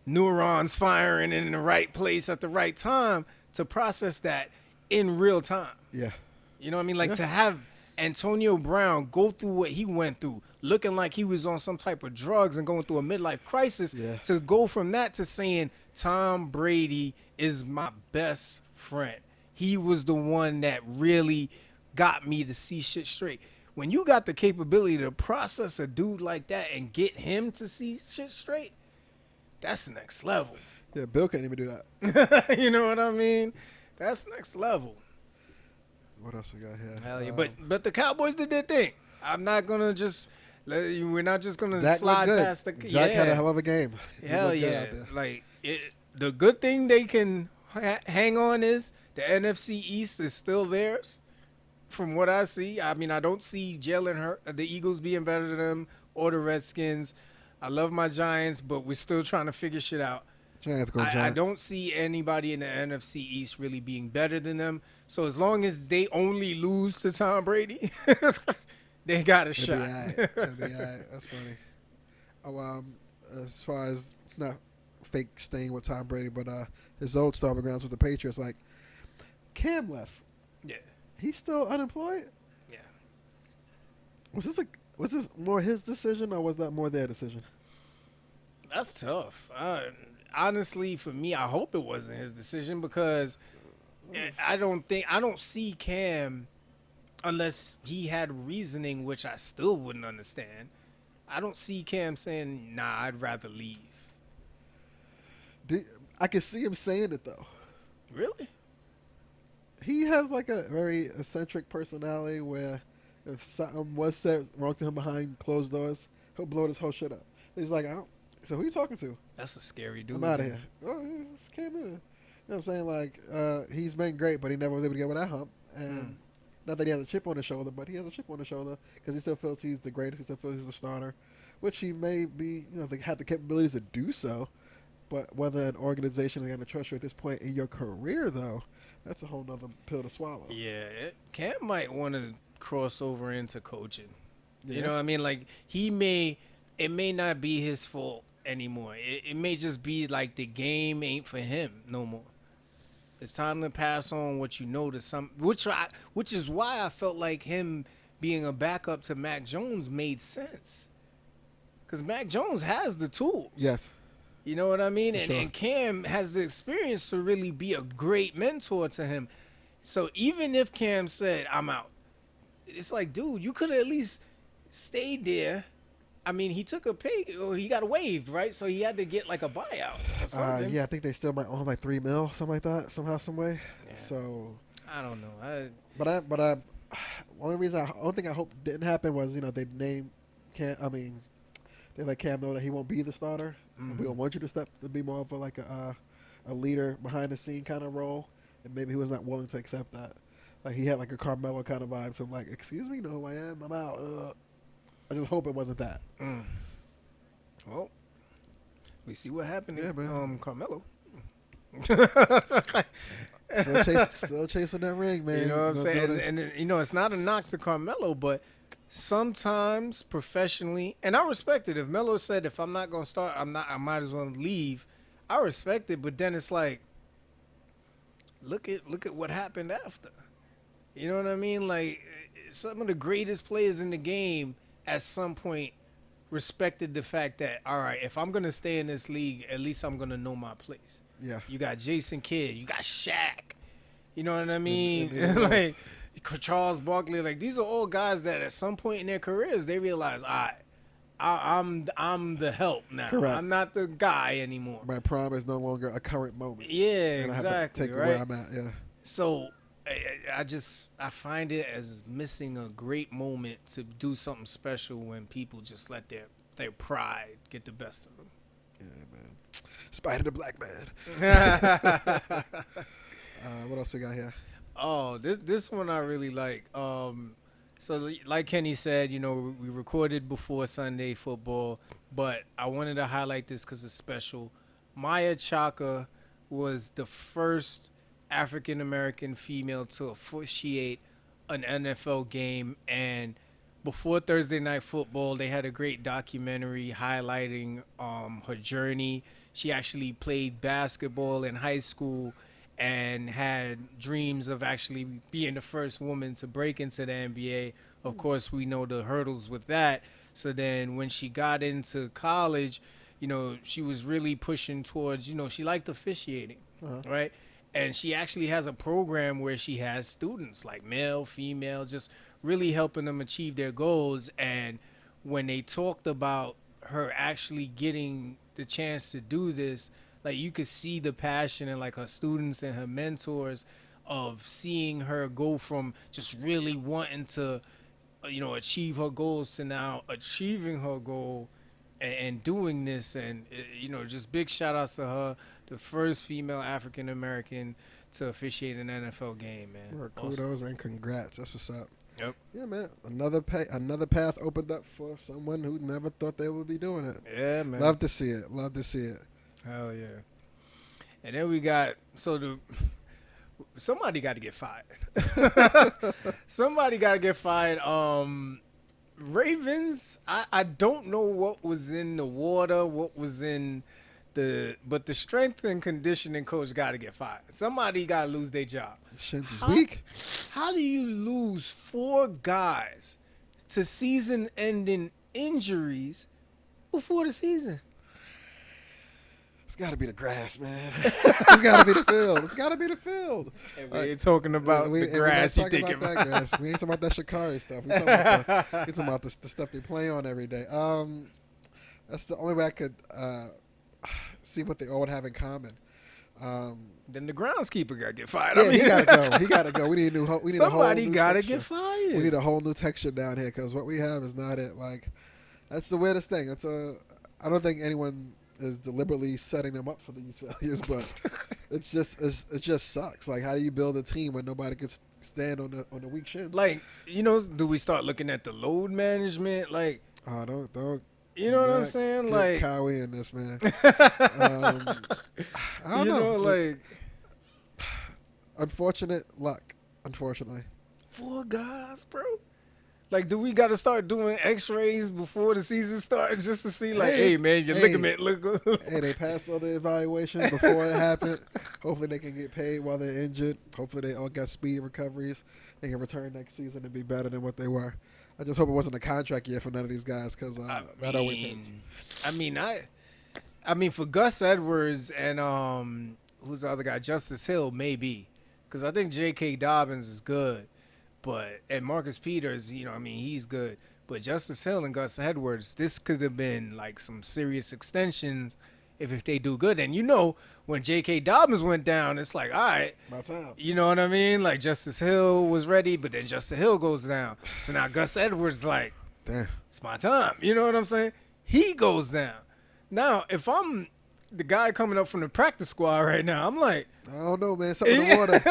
neurons firing in the right place at the right time to process that in real time. Yeah. You know what I mean? Like, to have Antonio Brown go through what he went through, looking like he was on some type of drugs and going through a midlife crisis, to go from that to saying, Tom Brady is my best friend. He was the one that really got me to see shit straight. When you got the capability to process a dude like that and get him to see shit straight, that's the next level. Yeah, Bill can't even do that. You know what I mean? That's next level. What else we got here? Hell yeah. But the Cowboys did their thing. We're not just gonna slide past the. Zach had a hell of a game. Hell yeah! Like the good thing they can hang on is the NFC East is still theirs. From what I see, I mean, I don't see the Eagles being better than them or the Redskins. I love my Giants, but we're still trying to figure shit out. Giants. I don't see anybody in the NFC East really being better than them. So as long as they only lose to Tom Brady, they got a shot. It'll be all right. That's funny. Oh, as far as not fake staying with Tom Brady, but his old stomping grounds with the Patriots, like Cam left. Yeah. He's still unemployed? Yeah. Was this more his decision or was that more their decision? That's tough. Honestly, for me, I hope it wasn't his decision because I don't see Cam unless he had reasoning, which I still wouldn't understand. I don't see Cam saying, nah, I'd rather leave. I can see him saying it, though. Really? He has like a very eccentric personality where if something was said wrong to him behind closed doors, he'll blow this whole shit up. He's like, so who you talking to? That's a scary dude. I'm out of here. Oh, Cam Newton. You know what I'm saying? Like, he's been great, but he never was able to get over that hump. And Not that he has a chip on his shoulder, but he has a chip on his shoulder because he still feels he's the greatest. He still feels he's the starter, which he may be. They had the capabilities to do so. But whether an organization is going to trust you at this point in your career, though, that's a whole nother pill to swallow. Yeah, Cam might want to cross over into coaching. Yeah. You know what I mean? Like, it may not be his fault anymore. It may just be like the game ain't for him no more. It's time to pass on what you know to some, which is why I felt like him being a backup to Mac Jones made sense. Because Mac Jones has the tools. Yes. You know what I mean? Sure. And Cam has the experience to really be a great mentor to him. So even if Cam said, I'm out, it's like, dude, you could have at least stayed there. I mean, he took a pay, or he got waived, right? So he had to get like a buyout or something. Yeah, I think they still might own like $3 million, something like that, somehow, some way. Yeah. So I don't know. only thing I hope didn't happen was they named Cam. I mean, they let Cam know that he won't be the starter. Mm-hmm. We don't want you to be more of a leader behind the scene kind of role, and maybe he was not willing to accept that. Like he had like a Carmelo kind of vibe. So I'm like, excuse me, you know who I am? I'm out. I just hope it wasn't that. Well, we see what happened to Carmelo. Still chasing that ring, man. You know what I'm saying? And it's not a knock to Carmelo, but sometimes professionally, and I respect it. If Melo said, if I'm not going to start, I might as well leave, I respect it. But then it's like, look at what happened after. You know what I mean? Like, some of the greatest players in the game at some point respected the fact that, all right, if I'm going to stay in this league, at least I'm going to know my place. Yeah. You got Jason Kidd. You got Shaq. You know what I mean? Like, Charles Barkley. Like, these are all guys that at some point in their careers, they realize, all right, I'm the help now. Correct. I'm not the guy anymore. My prime is no longer a current moment. Yeah, and exactly. I have to take right? where I'm at, yeah. So I find it as missing a great moment to do something special when people just let their pride get the best of them. Yeah, man. Spider the Black Man. What else we got here? Oh, this one I really like. So like Kenny said, we recorded before Sunday football, but I wanted to highlight this because it's special. Maya Chaka was the first African-American female to officiate an NFL game, and before Thursday Night Football, they had a great documentary highlighting her journey. She actually played basketball in high school and had dreams of actually being the first woman to break into the NBA. Of course, we know the hurdles with that. So then when she got into college, she was really pushing towards, she liked officiating, right? And she actually has a program where she has students, like male, female, just really helping them achieve their goals. And when they talked about her actually getting the chance to do this, like, you could see the passion in like her students and her mentors of seeing her go from just really wanting to, achieve her goals to now achieving her goal and doing this. And, just big shout outs to her, the first female African American to officiate an NFL game, man. Well, kudos and congrats. That's what's up. Yep. Yeah, man. Another path opened up for someone who never thought they would be doing it. Yeah, man. Love to see it. Hell yeah. And then we got, somebody got to get fired. Somebody got to get fired. Ravens, I don't know what was in the water, what was in but the strength and conditioning coach got to get fired. Somebody got to lose their job. Shins is weak. How do you lose 4 guys to season-ending injuries before the season? It's got to be the grass, man. It's got to be the field. And we ain't talking about the grass. You thinking about grass. We ain't talking about that Shikari stuff. We talking about the stuff they play on every day. That's the only way I could see what they all would have in common. Then the groundskeeper got to get fired. Yeah, he got to go. We need a new. Somebody got to get fired. We need a whole new texture down here because what we have is not it. Like, that's the weirdest thing. I don't think anyone is deliberately setting them up for these failures, but it just sucks. Like, how do you build a team when nobody can stand on the weak shins. Like, do we start looking at the load management? Like, Don't you know what I'm not saying? get Like, Kawhi in this, man. I don't know. like Unfortunate luck. Unfortunately. 4 guys, bro. Like, do we got to start doing X-rays before the season starts just to see, like, hey man, your ligament look good? Hey, they passed all the evaluations before it happened. Hopefully they can get paid while they're injured. Hopefully they all got speedy recoveries. They can return next season and be better than what they were. I just hope it wasn't a contract year for none of these guys because that always hurts. I mean, for Gus Edwards and who's the other guy, Justice Hill, maybe, because I think J.K. Dobbins is good. And Marcus Peters, he's good. But Justice Hill and Gus Edwards, this could have been like some serious extensions if they do good. And when J.K. Dobbins went down, it's like, all right. My time. You know what I mean? Like Justice Hill was ready, but then Justice Hill goes down. So now Gus Edwards like, damn, it's my time. You know what I'm saying? He goes down. Now, if I'm the guy coming up from the practice squad right now, I'm like, I don't know, man. Something in the water.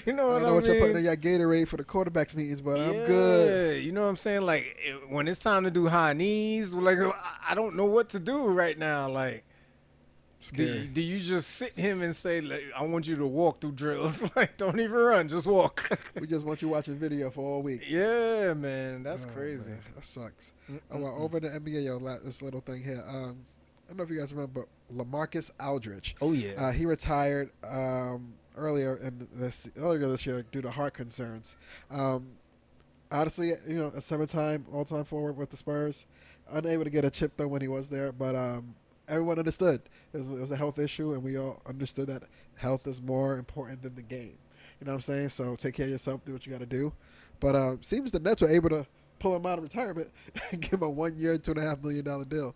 You know what I mean? What you're putting in your Gatorade for the quarterbacks meetings, but I'm good. You know what I'm saying? Like, when it's time to do high knees, like, I don't know what to do right now. Like, do you just sit him and say, like, I want you to walk through drills? Like, don't even run, just walk. We just want you watching video for all week. Yeah, man. That's crazy. Man, that sucks. Well, over the NBA, this little thing here. I don't know if you guys remember Lamarcus Aldridge. Oh yeah, he retired earlier this year due to heart concerns. Honestly, a 7-time all-time forward with the Spurs. Unable to get a chip though when he was there, but everyone understood it was a health issue, and we all understood that health is more important than the game. You know what I'm saying? So take care of yourself, do what you got to do. But seems the Nets were able to pull him out of retirement and give him a 1 year, $2.5 million deal.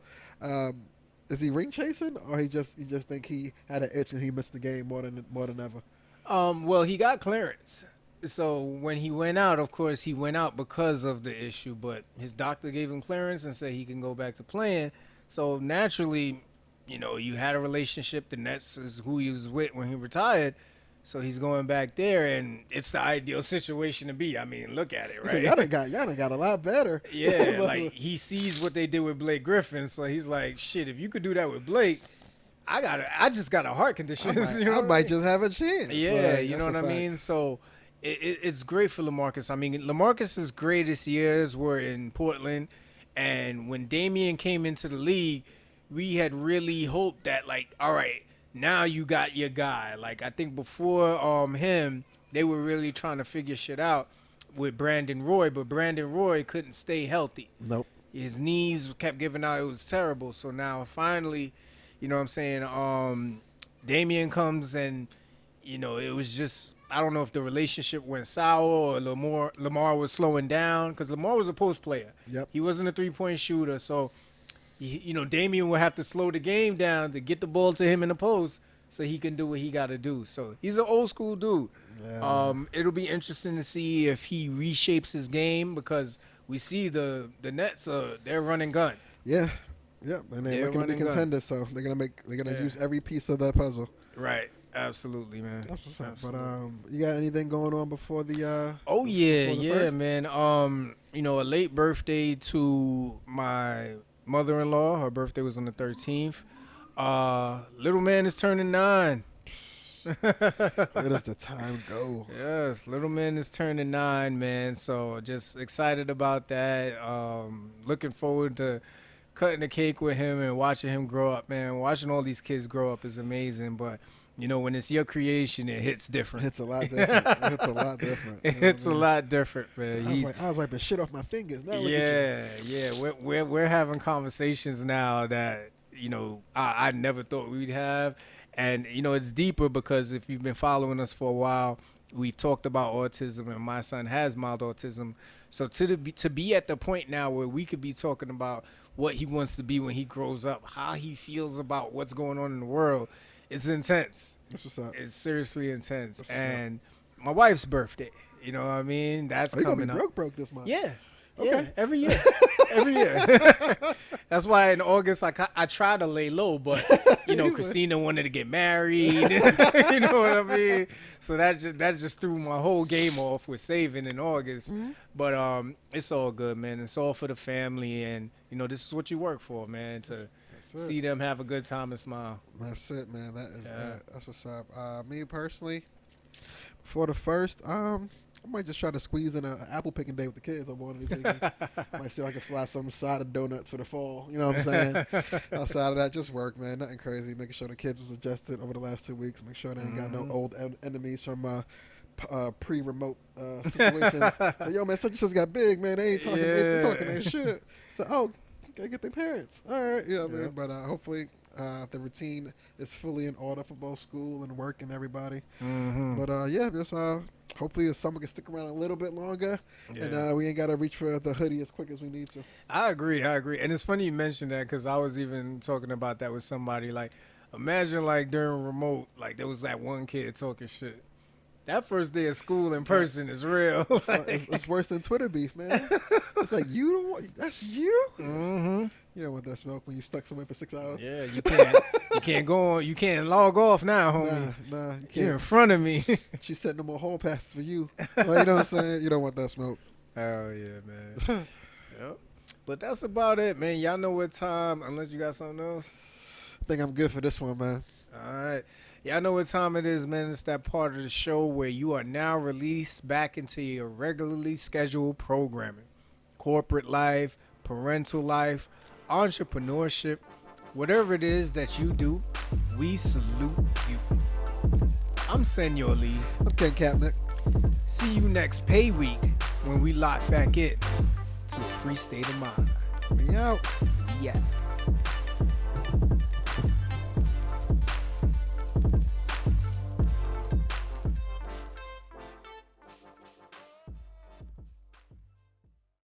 Is he ring chasing, or he just think he had an itch and he missed the game more than ever? Well, he got clearance. So when he went out, of course, he went out because of the issue, but his doctor gave him clearance and said he can go back to playing. So naturally, you had a relationship. The Nets is who he was with when he retired. So he's going back there, and it's the ideal situation to be. I mean, look at it, right? Y'all done got a lot better. Yeah, like he sees what they did with Blake Griffin, so he's like, shit, if you could do that with Blake, I just got a heart condition. I might just have a chance. Yeah, you know what I mean? So it's great for Lamarcus. I mean, Lamarcus's greatest years were in Portland, and when Damian came into the league, we had really hoped that, like, all right, now you got your guy. Like, I think before him, they were really trying to figure shit out with Brandon Roy, but Brandon Roy couldn't stay healthy. Nope. His knees kept giving out. It was terrible. So now finally, you know what I'm saying, Damian comes and, it was just, I don't know if the relationship went sour or Lamar was slowing down, because Lamar was a post player. Yep. He wasn't a three-point shooter, so Damian will have to slow the game down to get the ball to him in the post so he can do what he got to do. So he's an old school dude. Yeah, it'll be interesting to see if he reshapes his game, because we see the Nets they're running gun. Yeah, and they're looking to be contenders, so they're gonna use every piece of that puzzle. Right. Absolutely, man. That's what's up. But you got anything going on before the? Oh yeah, first? Man. A late birthday to my mother-in-law. Her birthday was on the 13th. Little man is turning 9. Where does the time go? Yes, little man is turning 9, man. So just excited about that. Looking forward to cutting the cake with him and watching him grow up, man. Watching all these kids grow up is amazing, but when it's your creation, it hits different. It's a lot different. It's a lot different. It's a lot different, man. So I was wiping shit off my fingers. Now look at you. Yeah. We're having conversations now that I never thought we'd have, and it's deeper, because if you've been following us for a while, we've talked about autism, and my son has mild autism. So to be at the point now where we could be talking about what he wants to be when he grows up, how he feels about what's going on in the world. It's intense. That's what's up. It's seriously intense. And my wife's birthday, you know what I mean? That's coming up. You're going to be broke this month. Yeah. Okay. Yeah, every year. Every year. That's why in August I try to lay low, but Christina wanted to get married. You know what I mean? So that just threw my whole game off with saving in August. Mm-hmm. But it's all good, man. It's all for the family, and this is what you work for, man. To see them have a good time and smile. That's it, man. That's what's up. Me personally, for the first, I might just try to squeeze in an apple picking day with the kids on one of these weekends. Might see if I can slide some side of donuts for the fall. You know what I'm saying? Outside of that, just work, man. Nothing crazy. Making sure the kids was adjusted over the last 2 weeks. Make sure they ain't got no old enemies from pre-remote situations. So, yo, man, such and such got big, man. They ain't talking, they talking that shit. So, gotta get their parents. All right, you know what I mean? But hopefully the routine is fully in order for both school and work and everybody. Mm-hmm. But just hopefully the summer can stick around a little bit longer, and we ain't gotta reach for the hoodie as quick as we need to. I agree, and it's funny you mentioned that because I was even talking about that with somebody. Like, imagine like during remote, like there was that one kid talking shit. That first day of school in person is real. It's worse than Twitter beef, man. It's like, that's you? Mm-hmm. You don't want that smoke when you stuck somewhere for 6 hours. Yeah, you can't go on. You can't log off now, homie. Nah, you can't. You're in front of me. She's setting no more hall passes for you. Well, you know what I'm saying? You don't want that smoke. Oh, yeah, man. Yep. But that's about it, man. Y'all know what time, unless you got something else. I think I'm good for this one, man. All right. Y'all know what time it is, man. It's that part of the show where you are now released back into your regularly scheduled programming. Corporate life, parental life, entrepreneurship, whatever it is that you do, we salute you. I'm Senor Lee. I'm Ken Kapnick. See you next pay week when we lock back in to a free state of mind. We out. Yeah.